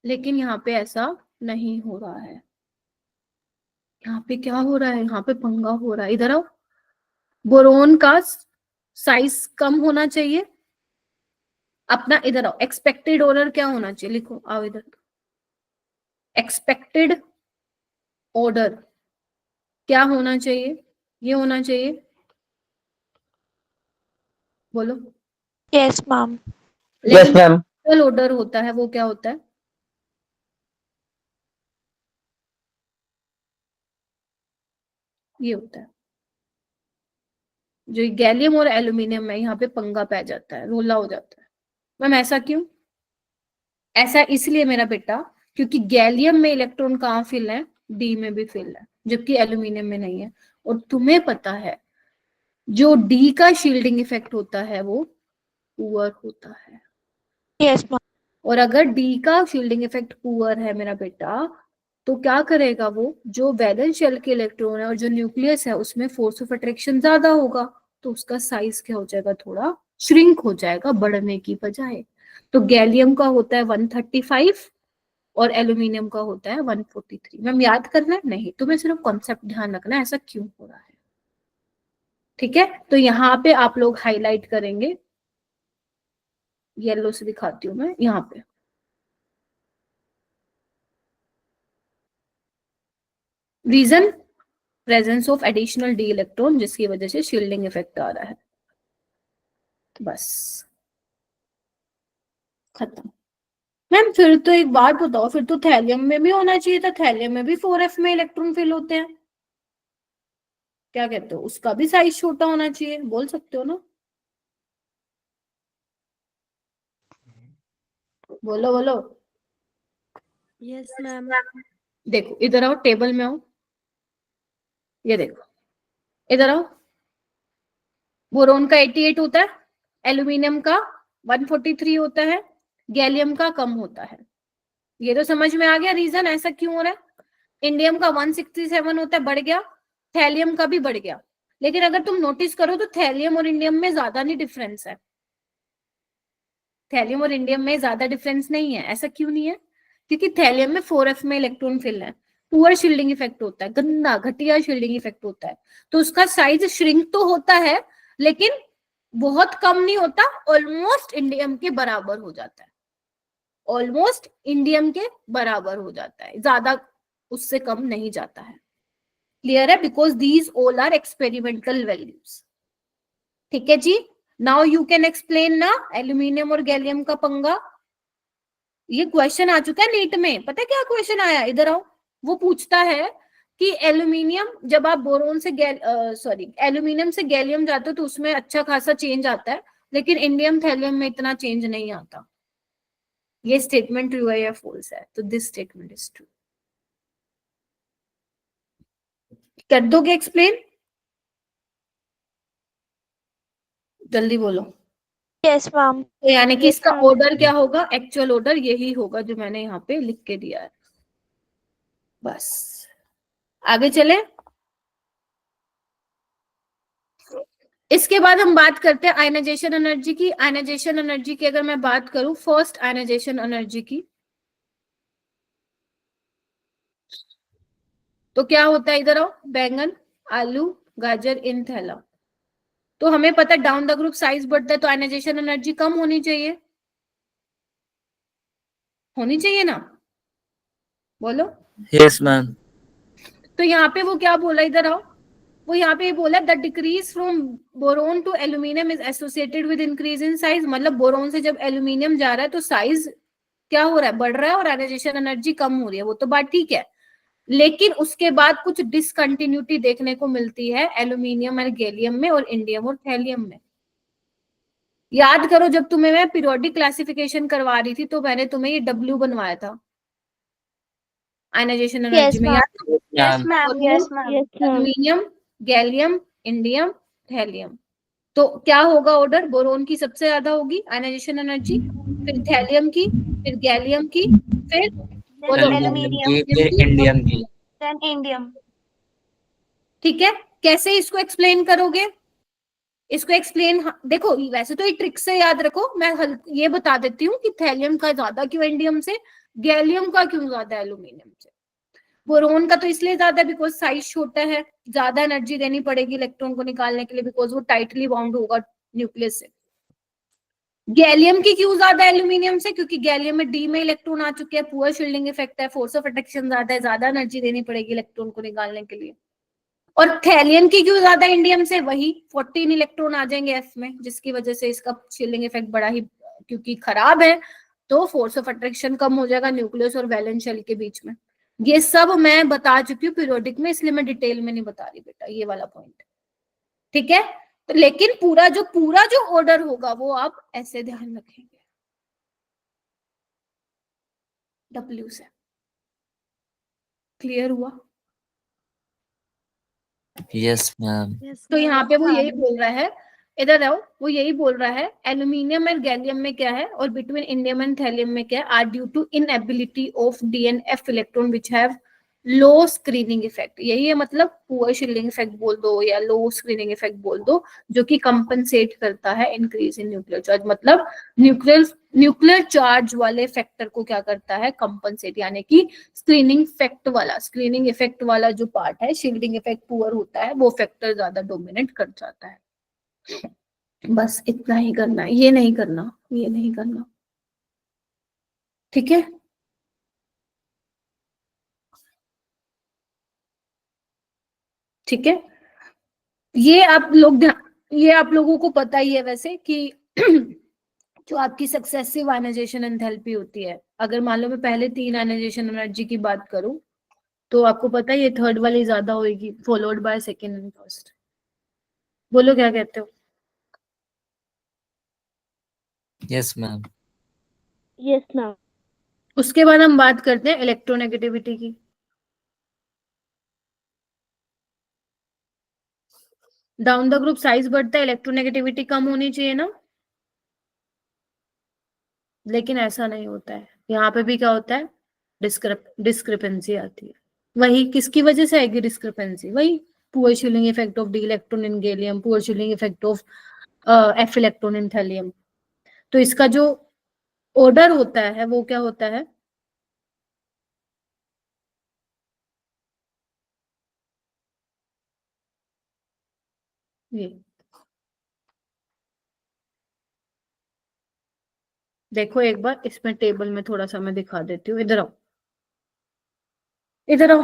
लेकिन यहाँ पे ऐसा नहीं हो रहा है। यहाँ पे क्या हो रहा है, यहाँ पे पंगा हो रहा है। इधर आओ, बोरोन का साइज कम होना चाहिए अपना। इधर आओ, एक्सपेक्टेड ऑर्डर क्या होना चाहिए, लिखो, आओ इधर। एक्सपेक्टेड ऑर्डर क्या होना चाहिए, ये होना चाहिए, बोलो। Yes ma'am. यस लेकिन मैम। एक्चुअल ऑर्डर होता है वो क्या होता है, ये होता है। जो गैलियम और एल्यूमिनियम में यहाँ पे पंगा पै जाता है, रोला हो जाता है। मैम ऐसा क्यों? ऐसा इसलिए मेरा बेटा, क्योंकि गैलियम में इलेक्ट्रॉन कहाँ फिल है, डी में भी फिल है, जबकि एल्यूमिनियम में नहीं है। और तुम्हें पता है जो डी का शील्डिंग इफेक्ट होता है वो पुअर होता है। Yes ma'am. और अगर डी का शील्डिंग इफेक्ट पुअर है मेरा बेटा, तो क्या करेगा वो, जो वैलेंस शेल के इलेक्ट्रॉन है और जो न्यूक्लियस है उसमें फोर्स ऑफ अट्रैक्शन ज्यादा होगा, तो उसका साइज क्या हो जाएगा, थोड़ा श्रिंक हो जाएगा, बढ़ने की बजाय। तो गैलियम का होता है 135 और एल्यूमिनियम का होता है 143। मैम याद करना है? नहीं, तुम्हें सिर्फ कॉन्सेप्ट ध्यान रखना है ऐसा क्यों हो रहा है। ठीक है, तो यहाँ पे आप लोग हाईलाइट करेंगे, येलो से दिखाती हूँ मैं यहाँ पे। Reason, presence of additional d electron, जिसकी वजह से शील्डिंग इफेक्ट आ रहा है। बस खत्म। मैम फिर तो एक बात बताओ, फिर तो थैलियम में भी होना चाहिए था, थैलियम में भी 4f में इलेक्ट्रॉन फिल होते हैं, क्या कहते हो, उसका भी साइज छोटा होना चाहिए, बोल सकते हो ना, बोलो बोलो। Yes ma'am. देखो इधर आओ, टेबल में आओ, ये देखो, इधर आओ। बोरोन का 88 होता है, एल्यूमिनियम का 143 होता है, गैलियम का कम होता है। ये तो समझ में आ गया रीजन ऐसा क्यों हो रहा है। इंडियम का 167 होता है, बढ़ गया, थैलियम का भी बढ़ गया। लेकिन अगर तुम नोटिस करो तो थैलियम और इंडियम में ज्यादा नहीं डिफरेंस है, थैलियम और इंडियम में ज्यादा डिफरेंस नहीं है। ऐसा क्यों नहीं है? क्योंकि थैलियम में 4f में इलेक्ट्रॉन फिल है, पुअर शील्डिंग इफेक्ट होता है, गंदा घटिया शील्डिंग इफेक्ट होता है, तो उसका साइज श्रिंक तो होता है लेकिन बहुत कम नहीं होता, ऑलमोस्ट इंडियम के बराबर हो जाता है, ऑलमोस्ट इंडियम के बराबर हो जाता है, ज्यादा उससे कम नहीं जाता है। क्लियर है? Because these all are experimental values. ठीक है जी, नाउ यू कैन एक्सप्लेन ना एल्यूमिनियम और गैलियम का पंगा। ये क्वेश्चन आ चुका है नीट में, पता है क्या क्वेश्चन आया, इधर आओ। वो पूछता है कि एल्यूमिनियम, जब आप बोरोन से एल्यूमिनियम से गैलियम जाते हो तो उसमें अच्छा खासा चेंज आता है, लेकिन इंडियम थैलियम में इतना चेंज नहीं आता। ये स्टेटमेंट ट्रू है या फॉल्स है? तो दिस स्टेटमेंट इज ट्रू। कर दोगे एक्सप्लेन? जल्दी बोलो। Yes ma'am. तो यानी कि Yes, इसका ma'am. ऑर्डर क्या होगा, एक्चुअल ऑर्डर यही होगा जो मैंने यहाँ पे लिख के दिया है। बस आगे चले। इसके बाद हम बात करते हैं आयनाइजेशन एनर्जी की। आयनाइजेशन एनर्जी की अगर मैं बात करूं, फर्स्ट आयनाइजेशन एनर्जी की, तो क्या होता है, इधर आओ, बैंगन, आलू, गाजर इन थैला। तो हमें पता है डाउन द ग्रुप साइज बढ़ता है तो आयनाइजेशन एनर्जी कम होनी चाहिए, होनी चाहिए ना, बोलो। Yes ma'am. तो यहाँ पे वो क्या बोला, इधर आओ, वो यहाँ पे बोला the decrease from boron to aluminium is associated with increase in size, मतलब बोरोन से जब एल्यूमिनियम जा रहा है तो साइज क्या हो रहा है, बढ़ रहा है, और आयनाइजेशन एनर्जी कम हो रही है, वो तो बात ठीक है, लेकिन उसके बाद कुछ डिसकंटिन्यूटी देखने को मिलती है एल्यूमिनियम और गैलियम में और इंडियम और थैलियम में। याद करो जब तुम्हें मैं पीरियोडिक क्लासिफिकेशन करवा रही थी तो मैंने तुम्हें ये डब्ल्यू बनवाया था आयनाइजेशन एनर्जी में, याद करो, yes ma'am, yes ma'am. Yes, ma'am. Aluminium, gallium, indium, thallium. तो क्या होगा ऑर्डर, बोरोन की सबसे ज्यादा होगी आयनाइजेशन एनर्जी, फिर थैलियम की, फिर गैलियम की, फिर बोलो एल्यूमिनियम, फिर इंडियम की। Then indium. ठीक है, कैसे इसको एक्सप्लेन करोगे, इसको एक्सप्लेन, देखो वैसे तो ये ट्रिक से याद रखो, मैं ये बता देती हूँ कि थैलियम का ज्यादा क्यों इंडियम से, गैलियम का क्यों ज्यादा एल्यूमिनियम से। बोरोन का तो इसलिए ज्यादा बिकॉज साइज छोटा है, ज्यादा एनर्जी देनी पड़ेगी इलेक्ट्रॉन को निकालने के लिए बिकॉज वो टाइटली बाउंड होगा न्यूक्लियस से। गैलियम की क्यों ज्यादा एल्यूमिनियम से, क्योंकि गैलियम में डी में इलेक्ट्रॉन आ चुके हैं, पुअर शील्डिंग इफेक्ट है, फोर्स ऑफ अट्रैक्शन ज्यादा है, ज्यादा एनर्जी देनी पड़ेगी इलेक्ट्रॉन को निकालने के लिए। और थैलियम की क्यों ज्यादा इंडियम से, वही 14 इलेक्ट्रॉन आ जाएंगे एफ में, जिसकी वजह से इसका शील्डिंग इफेक्ट बड़ा ही, क्योंकि खराब है तो फोर्स ऑफ अट्रैक्शन कम हो जाएगा न्यूक्लियस और वैलेंस शेल के बीच में। ये सब मैं बता चुकी हूँ पीरियोडिक में, इसलिए मैं डिटेल में नहीं बता रही बेटा ये वाला पॉइंट, ठीक है। तो लेकिन पूरा जो ऑर्डर होगा वो आप ऐसे ध्यान रखेंगे डब्ल्यू से। क्लियर हुआ? Yes ma'am. Yes, तो यहाँ ma'am. पे वो यही बोल रहा है, इधर आओ, वो यही बोल रहा है एल्यूमिनियम एंड गैलियम में क्या है और बिटवीन इंडियम एंड थैलियम में क्या है, are due to inability of d and f electron which have low screening effect. यही है मतलब पुअर शील्डिंग इफेक्ट बोल दो या लो स्क्रीनिंग इफेक्ट बोल दो, जो कि कंपनसेट करता है इंक्रीज इन न्यूक्लियर चार्ज, मतलब न्यूक्लियर चार्ज वाले फैक्टर को क्या करता है, कंपनसेट, यानी कि स्क्रीनिंग इफेक्ट वाला जो पार्ट है, शील्डिंग इफेक्ट पुअर होता है, वो फैक्टर ज्यादा डोमिनेट कर जाता है। बस इतना ही करना है, ये नहीं करना, ये नहीं करना, ठीक है। ठीक है, ये आप लोगों को पता ही है वैसे कि जो आपकी सक्सेसिव आयनाइजेशन एंथैल्पी होती है, अगर मान लो मैं पहले 3 आयनाइजेशन एनर्जी की बात करूं तो आपको पता है ये थर्ड वाली ज्यादा होगी followed by second and first. बोलो क्या कहते हो? Yes ma'am. Yes, ma'am. उसके बाद हम बात करते हैं इलेक्ट्रोनेगेटिविटी की। डाउन द ग्रुप साइज बढ़ता है, इलेक्ट्रोनेगेटिविटी कम होनी चाहिए ना, लेकिन ऐसा नहीं होता है। यहाँ पे भी क्या होता है, डिस्क्रिपेंसी आती है। वही किसकी वजह से आएगी डिस्क्रिपेंसी, वही poor shielding effect of D electron in gallium, poor shielding effect of F electron in thallium. तो इसका जो ऑर्डर होता है वो क्या होता है, ये देखो एक बार इसमें टेबल में थोड़ा सा मैं दिखा देती हूँ, इधर आओ, इधर आओ।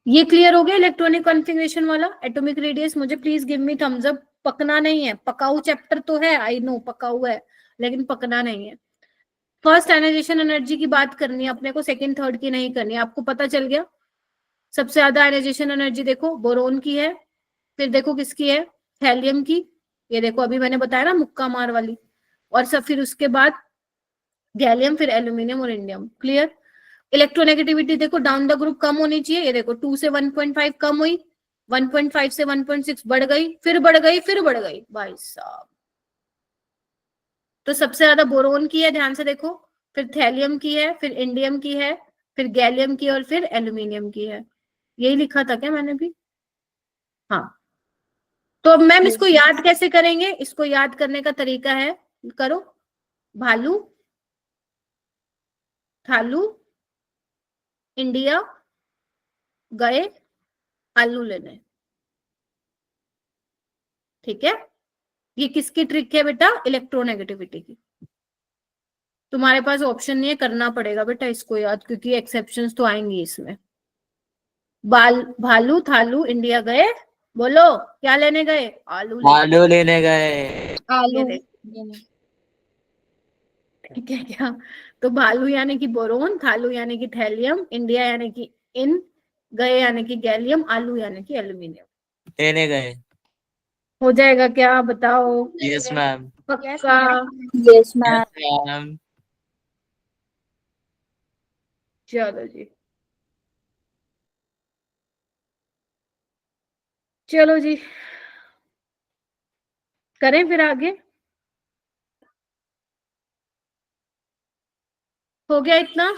ये क्लियर हो गया इलेक्ट्रॉनिक कॉन्फ़िगरेशन वाला, एटॉमिक रेडियस। मुझे please give me thumbs up, पकना नहीं है, पकाऊ चैप्टर तो है, आई नो पकाऊ है, लेकिन पकना नहीं है। फर्स्ट आयनाइजेशन एनर्जी की बात करनी है अपने को, सेकंड थर्ड की नहीं करनी है। आपको पता चल गया सबसे ज्यादा आयनाइजेशन एनर्जी देखो बोरोन की है, फिर देखो किसकी है, थैलियम की, ये देखो अभी मैंने बताया ना मुक्का मार वाली, और सब फिर उसके बाद गैलियम, फिर एल्यूमिनियम और इंडियम। क्लियर? इलेक्ट्रोनेगेटिविटी देखो डाउन द ग्रुप कम होनी चाहिए, ये देखो 2 से 1.5 कम हुई, 1.5 से 1.6 बढ़ गई, फिर बढ़ गई, फिर बढ़ गई भाई साहब। तो सबसे ज्यादा बोरोन की है, ध्यान से देखो, फिर थैलियम की है, फिर इंडियम की है, फिर गैलियम की, और फिर एल्यूमिनियम की है। यही लिखा था क्या मैंने भी? हाँ। तो अब मैम इसको याद कैसे करेंगे? इसको याद करने का तरीका है, करो, भालू, थालू, इंडिया, गए, आलू लेने। ठीक है, ये किसकी ट्रिक है बेटा? इलेक्ट्रोनेगेटिविटी की। तुम्हारे पास ऑप्शन नहीं है, करना पड़ेगा बेटा इसको याद, क्योंकि एक्सेप्शंस तो आएंगी इसमें। भालू थालू इंडिया गए, बोलो क्या लेने गए? आलू लेने। आलू लेने गए। आलू ठीक है क्या? तो भालू यानी कि बोरोन, थालू यानी कि थैलियम, इंडिया यानी कि इन, गए यानी कि गैलियम, आलू यानी कि एल्यूमिनियम। लेने गए। हो जाएगा क्या बताओ? Yes ma'am. पक्का? Yes ma'am. मैम। चलो जी, चलो जी, करें फिर आगे। हो गया इतना?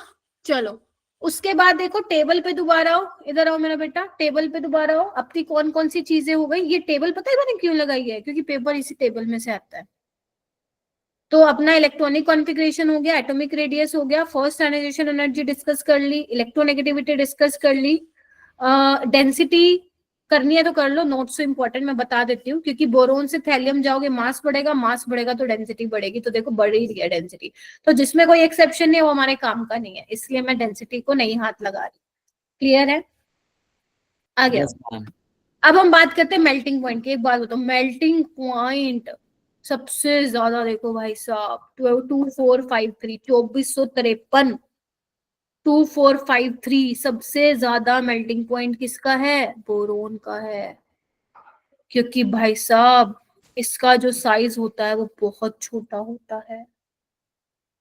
चलो, उसके बाद देखो टेबल पे दोबारा आओ, इधर आओ मेरा बेटा, टेबल पे दोबारा आओ। अब तक कौन कौन सी चीजें हो गई? ये टेबल पता है मैंने क्यों लगाई है? क्योंकि पेपर इसी टेबल में से आता है। तो अपना इलेक्ट्रॉनिक कॉन्फ़िगरेशन हो गया, एटॉमिक रेडियस हो गया, फर्स्ट आयनाइजेशन एनर्जी डिस्कस कर ली, इलेक्ट्रोनेगेटिविटी डिस्कस कर ली, डेंसिटी करनी है तो कर लो, नोट सो इंपॉर्टेंट मैं बता देती हूँ, क्योंकि बोरोन से थैलियम जाओगे मास बढ़ेगा, मास बढ़ेगा तो डेंसिटी बढ़ेगी, तो देखो बढ़ ही रही है डेंसिटी। तो जिसमें कोई एक्सेप्शन नहीं है वो हमारे काम का नहीं है, इसलिए मैं डेंसिटी को नहीं हाथ लगा रही। क्लियर है? आ गया। Yes ma'am. अब हम बात करते हैं मेल्टिंग पॉइंट की। एक बात बताओ, मेल्टिंग पॉइंट सबसे ज्यादा देखो भाई साहब, 2453, 2453, 2453 सबसे ज्यादा मेल्टिंग पॉइंट किसका है? बोरोन का है। क्योंकि भाई साहब इसका जो साइज होता है वो बहुत छोटा होता है,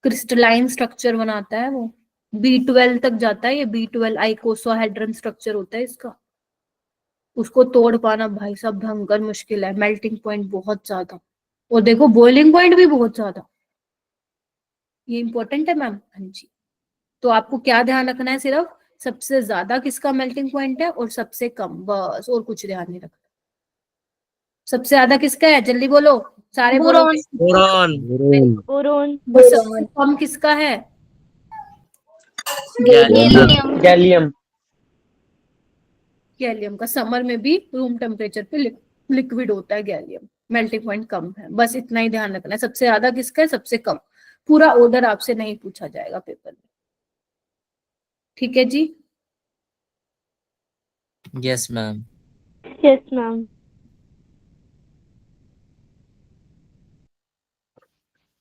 क्रिस्टलाइन स्ट्रक्चर बनाता है वो, B12 तक जाता है ये, B12 आइकोसाहेड्रन स्ट्रक्चर होता है इसका। उसको तोड़ पाना भाई साहब भयंकर मुश्किल है, मेल्टिंग पॉइंट बहुत ज्यादा, और देखो बॉइलिंग पॉइंट भी बहुत ज्यादा। ये इंपॉर्टेंट है मैम। हाँ जी। तो आपको क्या ध्यान रखना है? सिर्फ सबसे ज्यादा किसका मेल्टिंग पॉइंट है और सबसे कम, बस, और कुछ ध्यान नहीं रखना। सबसे ज्यादा किसका है? जल्दी बोलो, सारे बोलोगे। बोरॉन। बोरोन। और सबसे कम किसका है? गैलियम। गैलियम। गैलियम का। समर में भी रूम टेम्परेचर पे लिक्विड होता है गैलियम, मेल्टिंग पॉइंट कम है, बस इतना ही ध्यान रखना है। सबसे ज्यादा किसका है, सबसे कम। पूरा ऑर्डर आपसे नहीं पूछा जाएगा पेपर में। ठीक है जी? Yes ma'am. Yes ma'am.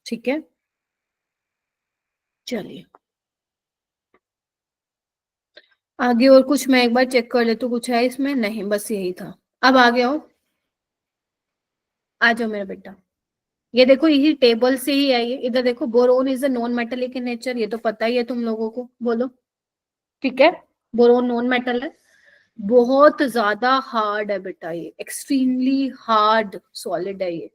ठीक है, चलिए आगे। और कुछ मैं एक बार चेक कर लेती हूँ, कुछ है इसमें? नहीं, बस यही था। अब आगे आओ, आ जाओ मेरा बेटा। ये देखो यही टेबल से ही है ये, इधर देखो, boron is a non metallic in nature, ये तो पता ही है तुम लोगों को, बोलो। ठीक है, बोरोन नॉन मेटल है, बहुत ज्यादा हार्ड है बेटा, ये एक्सट्रीमली हार्ड सॉलिड है ये।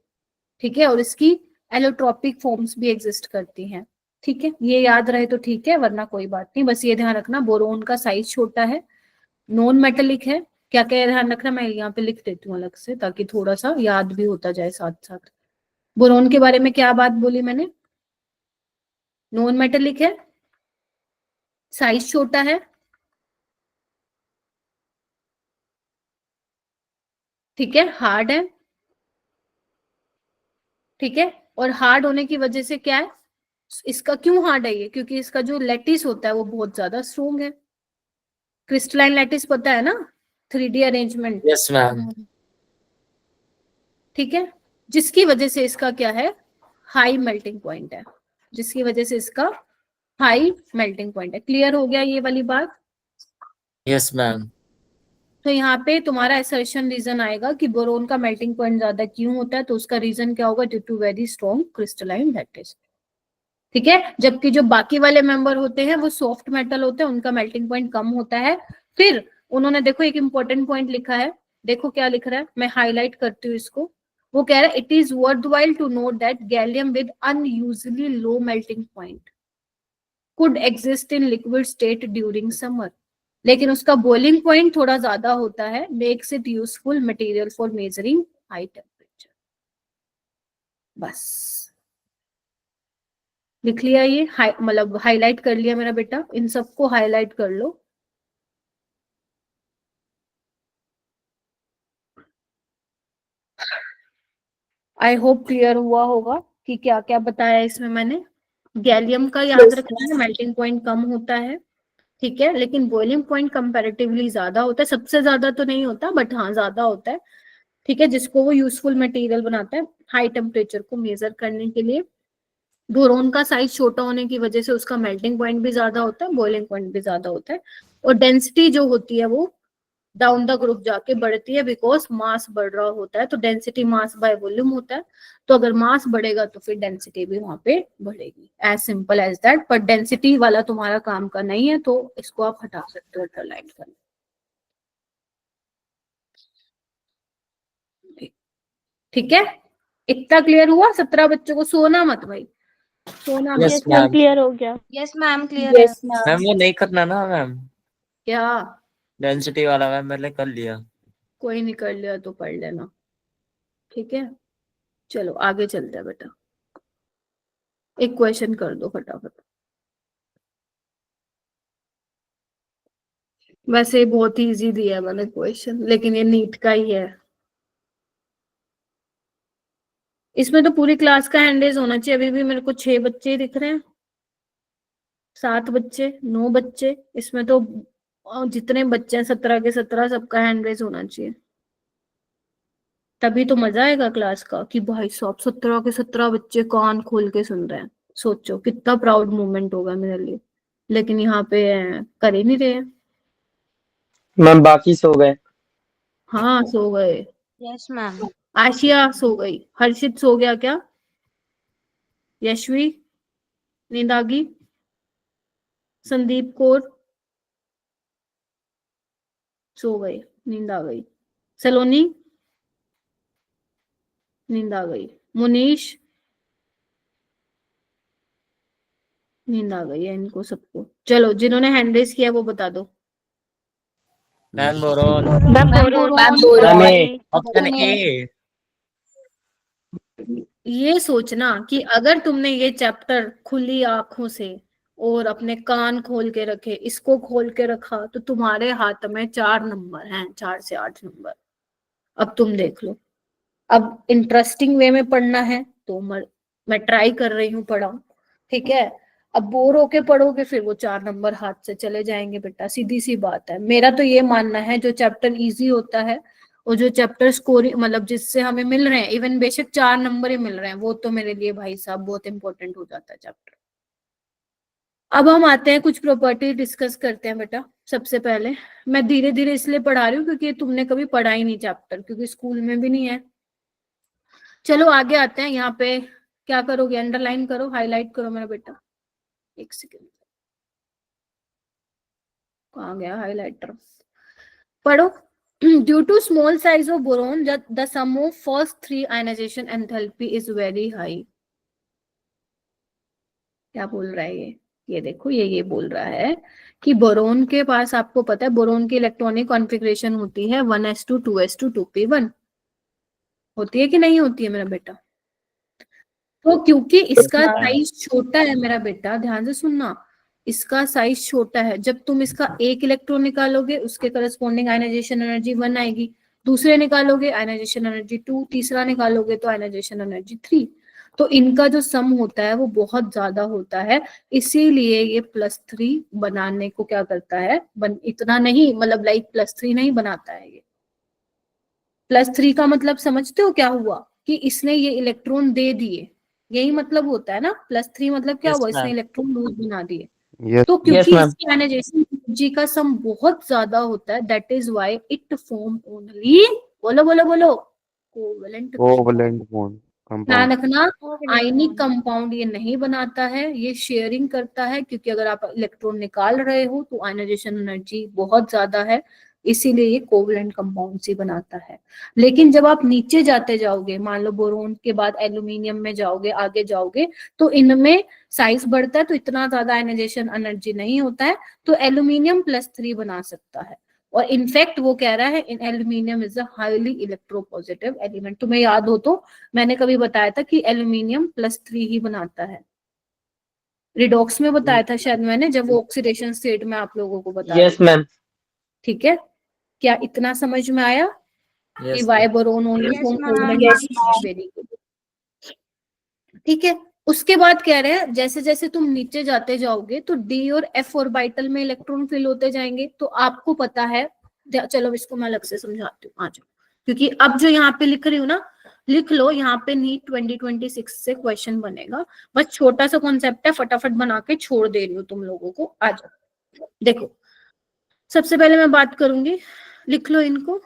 ठीक है, और इसकी एलोट्रोपिक फॉर्म्स भी एग्जिस्ट करती हैं। ठीक है, ये याद रहे तो ठीक है, वरना कोई बात नहीं, बस ये ध्यान रखना बोरोन का साइज छोटा है, नॉन मेटेलिक है। क्या क्या ध्यान रखना, मैं यहाँ पे लिख देती हूँ अलग से, ताकि थोड़ा सा याद भी होता जाए साथ साथ। बोरोन के बारे में क्या बात बोली मैंने? नॉन मेटेलिक है, साइज छोटा है, ठीक है, हार्ड है। ठीक है, और हार्ड होने की वजह से क्या है, इसका क्यों हार्ड है ये? क्योंकि इसका जो लैटिस होता है वो बहुत ज्यादा स्ट्रोंग है। क्रिस्टलाइन लैटिस पता है ना, 3D अरेंजमेंट। Yes ma'am. ठीक है, जिसकी वजह से इसका क्या है, हाई मेल्टिंग पॉइंट है, जिसकी वजह से इसका हाई मेल्टिंग पॉइंट है। क्लियर हो गया ये वाली बात? Yes ma'am. तो यहाँ पे तुम्हारा असर्शन रीजन आएगा कि बोरोन का मेल्टिंग पॉइंट ज्यादा क्यों होता है, तो उसका रीजन क्या होगा? Due to very strong crystalline lattice. ठीक है, जबकि जो बाकी वाले मेंबर होते हैं वो सॉफ्ट मेटल होते हैं, उनका मेल्टिंग पॉइंट कम होता है। फिर उन्होंने देखो एक इंपॉर्टेंट पॉइंट लिखा है, देखो क्या लिख रहा है, मैं हाईलाइट करती हूँ इसको। वो कह रहा है it is worthwhile to note that gallium with unusually low melting point could exist in liquid state during summer, लेकिन उसका बॉइलिंग पॉइंट थोड़ा ज्यादा होता है, makes it useful material for measuring high temperature. बस लिख लिया ये, मतलब हाईलाइट कर लिया मेरा बेटा, इन सबको हाईलाइट कर लो। आई होप क्लियर हुआ होगा कि क्या क्या बताया इसमें मैंने। गैलियम का याद रखना है, मेल्टिंग पॉइंट कम होता है, ठीक है, लेकिन बॉइलिंग पॉइंट कंपैरेटिवली ज्यादा होता है, सबसे ज्यादा तो नहीं होता बट हाँ ज्यादा होता है। ठीक है, जिसको वो यूजफुल मटेरियल बनाता है हाई टेम्परेचर को मेजर करने के लिए। बोरोन का साइज छोटा होने की वजह से उसका मेल्टिंग पॉइंट भी ज्यादा होता है, बॉइलिंग पॉइंट भी ज्यादा होता है, और डेंसिटी जो होती है वो डाउन द ग्रुप जाके बढ़ती है, बिकॉज मास बढ़ रहा होता है। तो डेंसिटी मास बाय वॉल्यूम होता है, तो अगर मास बढ़ेगा तो फिर डेंसिटी भी वहां पे बढ़ेगी, एज सिंपल एज दैट। पर डेंसिटी वाला तुम्हारा काम का नहीं है, तो इसको आप हटा सकते हो अंडरलाइन कर। ठीक है, इतना क्लियर हुआ? 17 बच्चों को सोना मत भाई, सोना मत। Yes yes ma'am, ma'am. Clear हो गया। यस मैम, क्लियर है। यस मैम वो नहीं करना ना मैम, क्या? डेंसिटी वाला मैम मैंने कर लिया। कोई नहीं, कर लिया तो पढ़ लेना। ठीक है, चलो आगे चलते हैं बेटा। एक क्वेश्चन कर दो फटाफट। वैसे बहुत ही इजी दिया है मैंने क्वेश्चन, लेकिन ये नीट का ही है। इसमें तो पूरी क्लास का हैंडरेज होना चाहिए। अभी भी मेरे को 6 बच्चे ही दिख रहे हैं, 7 बच्चे, 9 बच्चे। इसमें तो जितने बच्चे हैं 17 के 17 सबका हैंडरेज होना चाहिए, तभी तो मजा आएगा क्लास का कि भाई साहब 17 के 17 बच्चे कान खोल के सुन रहे हैं। सोचो कितना प्राउड मोमेंट होगा मेरे लिए। लेकिन यहाँ पे कर ही नहीं रहे हैं। मैम बाकी सो गए। हाँ सो गए। Yes ma'am. आशिया सो गई, हर्षित सो गया क्या? यशवी नींद आ गई? संदीप कौर सो गए, नींद आ गई। सलोनी नींद आ गई। मुनीश नींद आ गई है इनको सबको। चलो जिन्होंने हैंड रेस किया वो बता दो। Ma'am boron. Ma'am boron. Ma'am A. Option A. ये सोचना कि अगर तुमने ये चैप्टर खुली आंखों से और अपने कान खोल के रखे, इसको खोल के रखा, तो तुम्हारे हाथ में 4 नंबर हैं, 4 से 8 नंबर। अब तुम देख लो। अब इंटरेस्टिंग वे में पढ़ना है तो मैं ट्राई कर रही हूँ पढ़ाऊं। ठीक है, अब बोर होके पढ़ोगे फिर वो 4 नंबर हाथ से चले जाएंगे बेटा, सीधी सी बात है। मेरा तो ये मानना है जो चैप्टर इजी होता है और जो चैप्टर स्कोरिंग मतलब जिससे हमें मिल रहे हैं, इवन बेशक 4 नंबर ही मिल रहे हैं, वो तो मेरे लिए भाई साहब बहुत इंपॉर्टेंट हो जाता है चैप्टर। अब हम आते हैं कुछ प्रॉपर्टी डिस्कस करते हैं बेटा। सबसे पहले मैं धीरे धीरे इसलिए पढ़ा रही हूँ क्योंकि तुमने कभी पढ़ा ही नहीं चैप्टर, क्योंकि स्कूल में भी नहीं है। चलो आगे आते हैं। यहाँ पे क्या करोगे? अंडरलाइन करो, हाईलाइट करो मेरा बेटा। एक सेकेंड, कहाँ गया हाइलाइटर? पढ़ो। Due to small size of boron the sum of first 3 ionization enthalpy is very high. क्या बोल रहा है ये देखो, ये बोल रहा है कि बोरोन के पास, आपको पता है बोरोन की इलेक्ट्रॉनिक कॉन्फ़िगरेशन होती है 1s2 2s2 2p1, होती है कि नहीं होती है मेरा बेटा? तो क्योंकि इसका साइज छोटा है मेरा बेटा, ध्यान से सुनना, इसका साइज छोटा है, जब तुम इसका एक इलेक्ट्रॉन निकालोगे उसके करस्पॉन्डिंग आयनाइजेशन एनर्जी 1 आएगी, दूसरे निकालोगे आयनाइजेशन एनर्जी 2, तीसरा निकालोगे तो आयनाइजेशन एनर्जी 3। तो इनका जो सम होता है वो बहुत ज्यादा होता है, इसीलिए ये +3 बनाने को क्या करता है, इतना नहीं, मतलब लाइक +3 नहीं बनाता है ये। +3 का मतलब समझते हो क्या हुआ? कि इसने ये इलेक्ट्रॉन दे दिए, यही मतलब होता है ना। +3 मतलब क्या यस हुआ? इसने मैम। इलेक्ट्रॉन लूज बना दिए। यस तो यस क्योंकि मैम। इसकी आयनाइजेशन एनर्जी का सम बहुत ज्यादा होता है, that is why it form only, बोलो बोलो बोलो, कोवेलेंट कोवलेंट बॉन्ड ध्यान कंपाउंड। रखना। आयनिक कंपाउंड ये नहीं बनाता है, ये शेयरिंग करता है, क्योंकि अगर आप इलेक्ट्रॉन निकाल रहे हो तो आयनाइजेशन एनर्जी बहुत ज्यादा है, इसीलिए ये कोवेलेंट कंपाउंड ही बनाता है। लेकिन जब आप नीचे जाते जाओगे, मान लो बोरोन के बाद एल्यूमिनियम में जाओगे, आगे जाओगे, तो इनमें साइज बढ़ता है तो इतना ज्यादा आयनाइजेशन एनर्जी नहीं होता है, तो एल्यूमिनियम +3 बना सकता है। और इनफैक्ट वो कह रहा है इन aluminium is a highly electropositive element. तुम्हें याद हो तो मैंने कभी बताया था कि एल्यूमिनियम +3 ही बनाता है, रिडॉक्स में बताया था शायद मैंने, जब वो ऑक्सीडेशन स्टेट में आप लोगों को बता रही यस थी। मैम। ठीक है, क्या इतना समझ में आया कि yes why boron only Yes, form ma'am. Covalent? Very good. ठीक है, उसके बाद कह रहे हैं जैसे जैसे तुम नीचे जाते जाओगे तो डी और एफ ऑर्बिटल में इलेक्ट्रॉन फिल होते जाएंगे। तो आपको पता है, चलो इसको मैं अलग से समझाती हूँ, आ जाओ, क्योंकि अब जो यहाँ पे लिख रही हूँ ना, लिख लो, यहाँ पे नीट 2026 से क्वेश्चन बनेगा। बस छोटा सा कॉन्सेप्ट है, फटाफट बना के छोड़ दे रही हूँ तुम लोगों को। आ जाओ, देखो सबसे पहले मैं बात करूंगी, लिख लो इनको,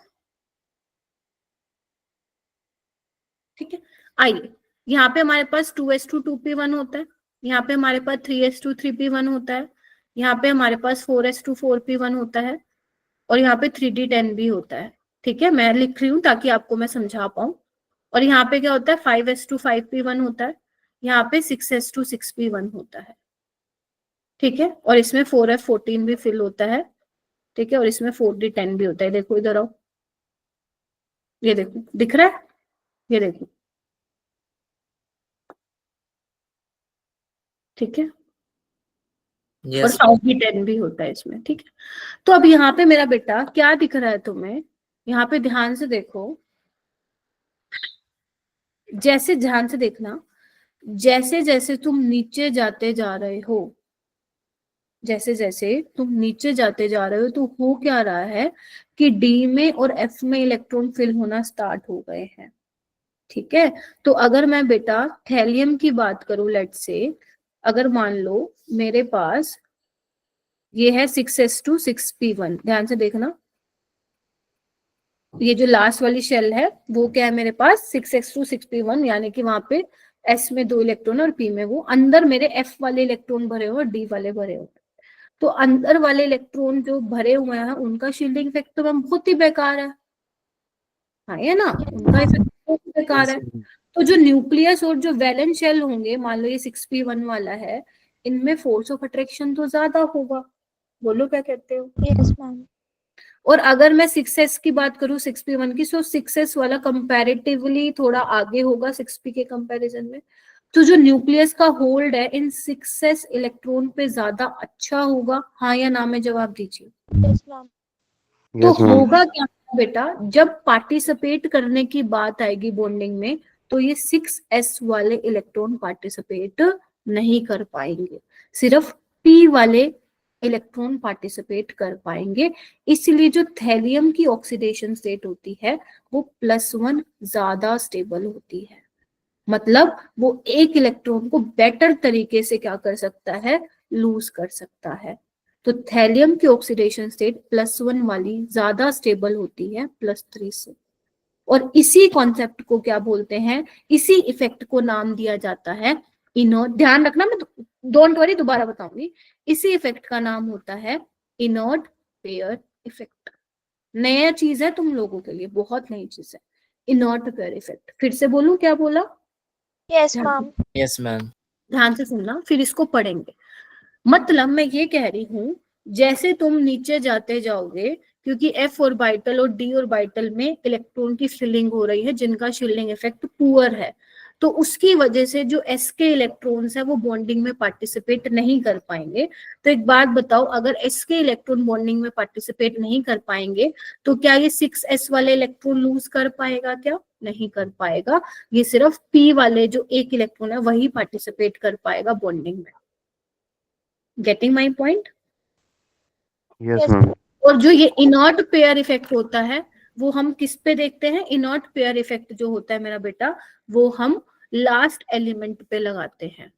ठीक है। आइए, यहाँ पे हमारे पास 2s2 2p1 होता है, यहाँ पे हमारे पास 3s2 3p1 होता है, यहाँ पे हमारे पास 4s2 4p1 होता है, और यहाँ पे 3d10 भी होता है। ठीक है, मैं लिख रही हूँ ताकि आपको मैं समझा पाऊं। और यहाँ पे क्या होता है, 5s2 5p1 होता है, यहाँ पे 6s2 6p1 होता है। ठीक है, और इसमें 4f14 भी फिल होता है। ठीक है, और इसमें 4d10 भी होता है। देखो इधर आओ, ये देखो दिख रहा है, ये देखो, ठीक है, और यस 5d10 भी होता है इसमें। ठीक है, तो अब यहाँ पे मेरा बेटा क्या दिख रहा है तुम्हें, यहाँ पे ध्यान से देखो, जैसे ध्यान से देखना, जैसे जैसे तुम नीचे जाते जा रहे हो, जैसे जैसे तुम नीचे जाते जा रहे हो तो हो क्या रहा है कि डी में और एफ में इलेक्ट्रॉन फिल होना स्टार्ट हो गए हैं। ठीक है, तो अगर मैं बेटा थैलियम की बात करूं, लेट से, अगर मान लो मेरे पास ये है 6s2 6p1, ध्यान से देखना, ये जो लास्ट वाली शेल है वो क्या है मेरे पास 6s2 6p1, यानी कि वहां पे s में 2 इलेक्ट्रॉन और p में वो, अंदर मेरे f वाले इलेक्ट्रॉन भरे हुए और d वाले भरे हुए। तो अंदर वाले इलेक्ट्रॉन जो भरे हुए हैं उनका शील्डिंग इफेक्ट तो बहुत ही बेकार है ना, उनका इफेक्ट बहुत ही बेकार है। तो जो न्यूक्लियस और जो वैलेंस शेल होंगे, मान लो ये 6p1 वाला है, इनमें फोर्स ऑफ अट्रैक्शन तो ज्यादा होगा। बोलो क्या कहते हो? Yes ma'am. और अगर मैं 6s की बात करूं 6p1 की, सो 6s वाला कंपैरेटिवली थोड़ा आगे होगा 6p के कंपैरिजन में। तो जो न्यूक्लियस का होल्ड है इन 6s इलेक्ट्रॉन पे ज्यादा अच्छा होगा, हाँ या ना में जवाब दीजिए। Yes ma'am. तो यस मैम। होगा क्या बेटा, जब पार्टिसिपेट करने की बात आएगी बॉन्डिंग में, तो ये 6s वाले इलेक्ट्रॉन पार्टिसिपेट नहीं कर पाएंगे, सिर्फ p वाले इलेक्ट्रॉन पार्टिसिपेट कर पाएंगे। इसलिए जो थैलियम की ऑक्सीडेशन स्टेट होती है वो +1 ज्यादा स्टेबल होती है, मतलब वो एक इलेक्ट्रॉन को बेटर तरीके से क्या कर सकता है, लूज कर सकता है। तो थैलियम की ऑक्सीडेशन स्टेट +1 वाली ज्यादा स्टेबल होती है +3 से। और इसी कॉन्सेप्ट को क्या बोलते हैं, इसी इफेक्ट को नाम दिया जाता है इनर्ट, ध्यान रखना मैं डोंट वरी दोबारा बताऊंगी, इसी इफेक्ट का नाम होता है इनर्ट पेयर इफेक्ट। नया चीज है तुम लोगों के लिए, बहुत नई चीज है, इनर्ट पेयर इफेक्ट। फिर से बोलूं, क्या बोला? Yes ma'am. Yes ma'am. ध्यान से सुनना, फिर इसको पढ़ेंगे। मतलब मैं ये कह रही हूं, जैसे तुम नीचे जाते जाओगे, क्योंकि f ऑर्बिटल और d ऑर्बिटल में इलेक्ट्रॉन की फिलिंग हो रही है जिनका शील्डिंग इफेक्ट पुअर है, तो उसकी वजह से जो s के इलेक्ट्रॉन्स है वो बॉन्डिंग में पार्टिसिपेट नहीं कर पाएंगे। तो एक बात बताओ, अगर s के इलेक्ट्रॉन बॉन्डिंग में पार्टिसिपेट नहीं कर पाएंगे तो क्या ये 6s वाले इलेक्ट्रॉन लूज कर पाएगा? क्या नहीं कर पाएगा, ये सिर्फ p वाले जो एक इलेक्ट्रॉन है वही पार्टिसिपेट कर पाएगा बॉन्डिंग में। Getting my point? Yes ma'am. और जो ये इनर्ट पेयर इफेक्ट होता है वो हम किस पे देखते हैं? इनर्ट पेयर इफेक्ट जो होता है मेरा बेटा, वो हम लास्ट एलिमेंट पे लगाते हैं।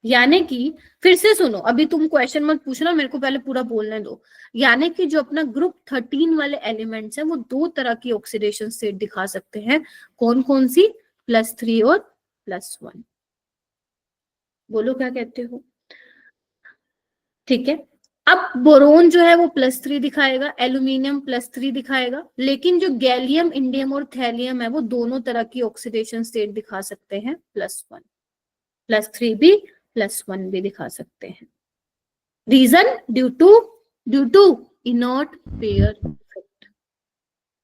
यानी कि, फिर से सुनो, अभी तुम क्वेश्चन मत पूछना, मेरे को पहले पूरा बोलने दो। यानी कि जो अपना ग्रुप 13 वाले एलिमेंट्स हैं वो दो तरह की ऑक्सीडेशन स्टेट दिखा सकते हैं। कौन कौन सी? +3 और +1। बोलो क्या कहते हो? ठीक है, अब बोरोन जो है वो +3 दिखाएगा, एल्यूमिनियम +3 दिखाएगा, लेकिन जो गैलियम, इंडियम और थैलियम है वो दोनों तरह की ऑक्सीडेशन स्टेट दिखा सकते हैं, +1 +3 भी +1 भी दिखा सकते हैं। Reason? Due to inert pair effect.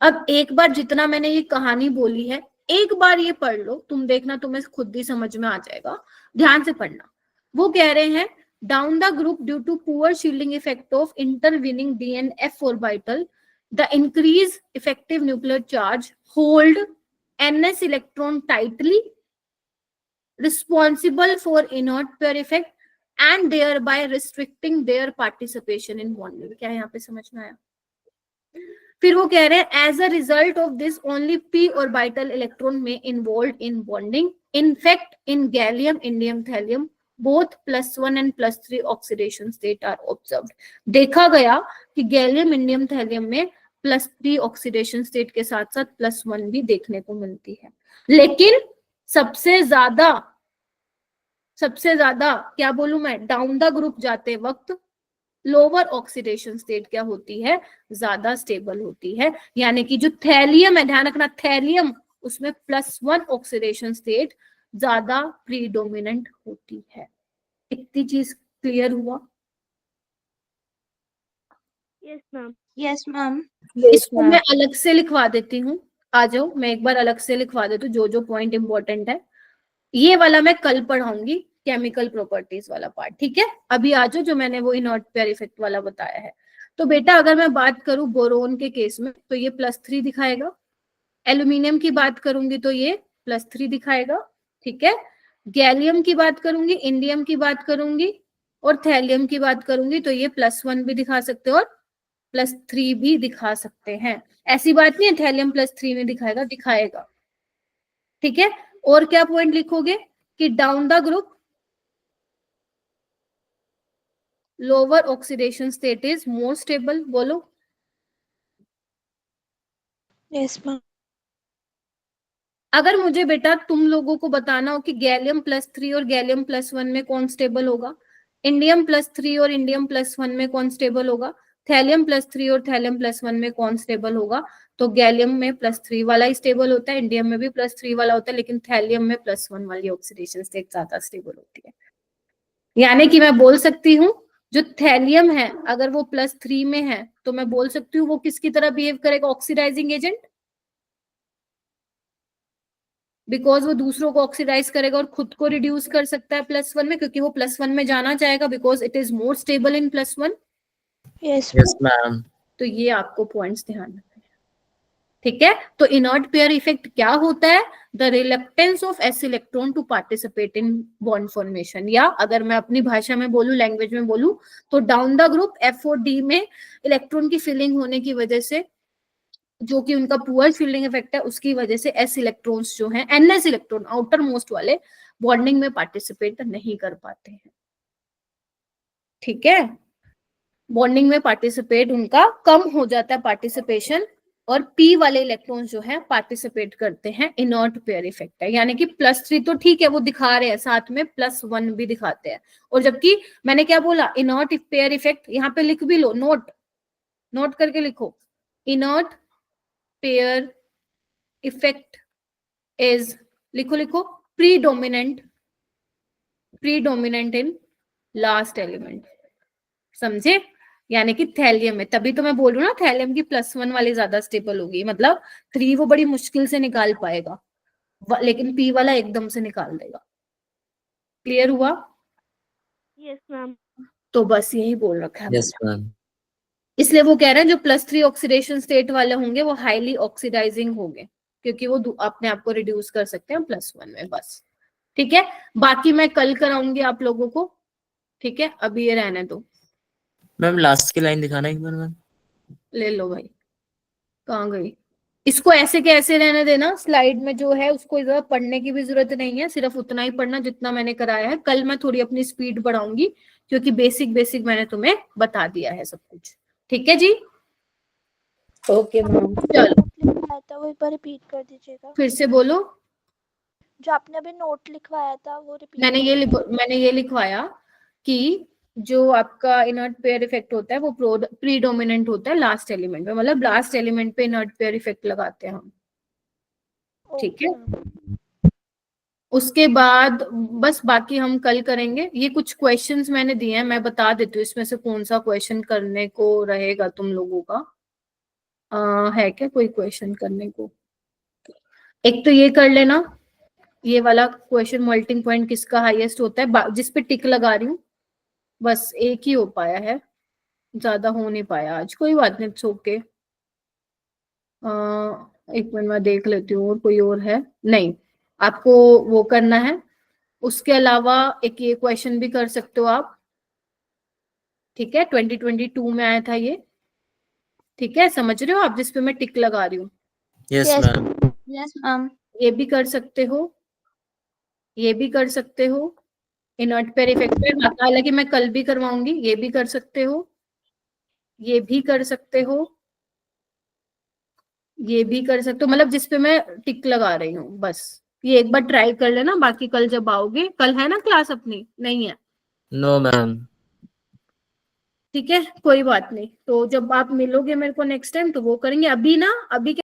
अब एक बार जितना मैंने ये कहानी बोली है एक बार ये पढ़ लो, तुम देखना तुम्हें खुद ही समझ में आ जाएगा, ध्यान से पढ़ना। वो कह रहे हैं down the group due to poor shielding effect of intervening d and f orbital, the increase effective nuclear charge hold ns electron tightly responsible for inert pair effect and thereby restricting their participation in bonding. क्या यहाँ पे समझ में आया? फिर वो कह रहे हैं as a result of this only p orbital electron may involved in bonding. In fact, in gallium, indium, thallium, both +1 and +3 oxidation state are observed. देखा गया कि गैलियम, इंडियम, थैलियम में +3 ऑक्सीडेशन स्टेट के साथ साथ +1 भी देखने को मिलती है. लेकिन सबसे ज्यादा क्या बोलूं मैं, डाउन द ग्रुप जाते वक्त लोअर ऑक्सीडेशन स्टेट क्या होती है, ज्यादा स्टेबल होती है. यानी कि जो थैलियम है, ध्यान रखना थैलियम, उसमें +1 ऑक्सीडेशन स्टेट ज्यादा प्रीडोमिनेंट होती है. इतनी चीज क्लियर हुआ? Yes ma'am. Yes ma'am. इसको मैं अलग से लिखवा देती हूँ. आ जाओ, मैं एक बार अलग से लिखवा देती हूँ जो पॉइंट इंपॉर्टेंट है. ये वाला मैं कल पढ़ाऊंगी, केमिकल प्रॉपर्टीज वाला पार्ट. ठीक है, अभी आ जाओ जो मैंने वो इनर्ट पेयर इफेक्ट वाला बताया है. तो बेटा अगर मैं बात करूं बोरोन के केस में तो ये +3 दिखाएगा. एल्यूमिनियम की बात करूंगी तो ये +3 दिखाएगा. ठीक है, गैलियम की बात करूंगी, इंडियम की बात करूंगी और थैलियम की बात करूंगी तो ये +1 भी दिखा सकते हैं और +3 भी दिखा सकते हैं. ऐसी बात नहीं है थैलियम +3 में दिखाएगा. ठीक है, और क्या पॉइंट लिखोगे कि down the group lower oxidation state is more stable. बोलो. Yes ma'am. अगर मुझे बेटा तुम लोगों को बताना हो कि गैलियम +3 और गैलियम +1 में कौन स्टेबल होगा, इंडियम +3 और इंडियम +1 में कौन स्टेबल होगा, थैलियम +3 और थैलियम +1 में कौन स्टेबल होगा, तो गैलियम में +3 वाला ही स्टेबल होता है, इंडियम में भी +3 वाला होता है, लेकिन थैलियम में +1 वाली ऑक्सीडेशन स्टेट ज्यादा स्टेबल होती है. यानी कि मैं बोल सकती हूँ जो थैलियम है अगर वो +3 में है तो मैं बोल सकती हूँ वो किसकी तरह बिहेव करेगा, ऑक्सीडाइजिंग एजेंट. बिकॉज वो दूसरों को ऑक्सीडाइज करेगा और खुद को रिड्यूस कर सकता है +1 में, क्योंकि वो +1 में जाना चाहेगा because it is more stable in +1. Yes ma'am. तो ये आपको पॉइंट्स ध्यान रखना है. ठीक है, तो इनर्ट पेयर इफेक्ट क्या होता है, the reluctance of s electron to participate in bond formation. या अगर मैं अपनी भाषा में बोलूं, लैंग्वेज में बोलूं, तो डाउन द ग्रुप F और D में इलेक्ट्रॉन की फिलिंग होने की वजह से, जो कि उनका पुअर फील्डिंग इफेक्ट है, उसकी वजह से s इलेक्ट्रॉन्स जो हैं, ns इलेक्ट्रॉन आउटर मोस्ट वाले बॉन्डिंग में पार्टिसिपेट नहीं कर पाते हैं. ठीक है, बॉन्डिंग में पार्टिसिपेट उनका कम हो जाता है पार्टिसिपेशन, और p वाले इलेक्ट्रॉन्स जो है पार्टिसिपेट करते हैं. इनर्ट पेयर इफेक्ट है. यानी कि +3 तो ठीक है वो दिखा रहे हैं, साथ में +1 भी दिखाते हैं. और जबकि मैंने क्या बोला, इनर्ट पेयर इफेक्ट, यहाँ पे लिख भी लो, नोट करके लिखो, इनर्ट पेयर इफेक्ट इज, लिखो प्रीडोमिनेंट इन लास्ट एलिमेंट. समझे? यानी कि थैलियम में, तभी तो मैं बोल रही हूँ ना थैलियम की +1 वाली ज्यादा स्टेबल होगी. मतलब 3 वो बड़ी मुश्किल से निकाल पाएगा, लेकिन p वाला एकदम से निकाल देगा. क्लियर हुआ? Yes ma'am. तो बस यही बोल रखा है. Yes ma'am. इसलिए वो कह रहे हैं जो +3 ऑक्सीडेशन स्टेट वाले होंगे वो हाईली ऑक्सीडाइजिंग होंगे, क्योंकि वो अपने आप को रिड्यूस कर सकते हैं +1 में. बस ठीक है, बाकी मैं कल कराऊंगी आप लोगों को. ठीक है, अभी ये रहने दो. मैम लास्ट की लाइन दिखाना एक बार मैम. ले लो भाई, कहाँ गई? इसको ऐसे के ऐसे रहने देना. स्लाइड में जो है उसको इधर पढ़ने की भी जरूरत नहीं है, सिर्फ उतना ही पढ़ना जितना मैंने कराया है. कल मैं थोड़ी अपनी स्पीड बढ़ाऊंगी क्योंकि बेसिक मैंने तुम्हें बता दिया है सब कुछ. ठीक है जी, ओके मैम. चलो लिखवाया था वो एक बार रिपीट कर दीजिएगा. फिर से बोलो. जो आपने अभी नोट लिखवाया था वो रिपीट. मैंने ये लिखवाया कि जो आपका इनर्ट पेयर इफेक्ट होता है वो प्रीडोमिनेंट होता है लास्ट एलिमेंट में, मतलब लास्ट एलिमेंट पे इनर्ट पेयर इफेक्ट लगाते हैं हम. ठीक है, उसके बाद बस बाकी हम कल करेंगे. ये कुछ क्वेश्चंस मैंने दिए हैं, मैं बता देती हूँ इसमें से कौन सा क्वेश्चन करने को रहेगा तुम लोगों का. है क्या कोई क्वेश्चन करने को? एक तो ये कर लेना, ये वाला क्वेश्चन, मेल्टिंग पॉइंट किसका हाईएस्ट होता है, जिसपे टिक लगा रही हूँ. बस एक ही हो पाया है, ज्यादा हो नहीं पाया आज, कोई बात नहीं, इट्स ओके. एक मिनट मैं देख लेती हूँ और कोई और है नहीं, आपको वो करना है। उसके अलावा एक ये क्वेश्चन भी कर सकते हो आप, ठीक है, 2022 में आया था ये, ठीक है, समझ रहे हो आप, जिसपे मैं टिक लगा रही हूँ, yes Yes. Ma'am. Yes, ma'am. ये भी कर सकते हो, ये भी कर सकते हो, इनर्ट पेयर इफेक्ट पे, हालांकि मैं कल भी करवाऊंगी, ये भी कर सकते हो, ये भी कर सकते हो, ये भी कर सकते हो, मतलब जिसपे मैं टिक लगा रही हूँ बस। ये एक बार ट्राई कर लेना, बाकी कल जब आओगे, कल है ना क्लास अपनी, नहीं है? No ma'am. ठीक है, कोई बात नहीं, तो जब आप मिलोगे मेरे को नेक्स्ट टाइम तो वो करेंगे। अभी ना, अभी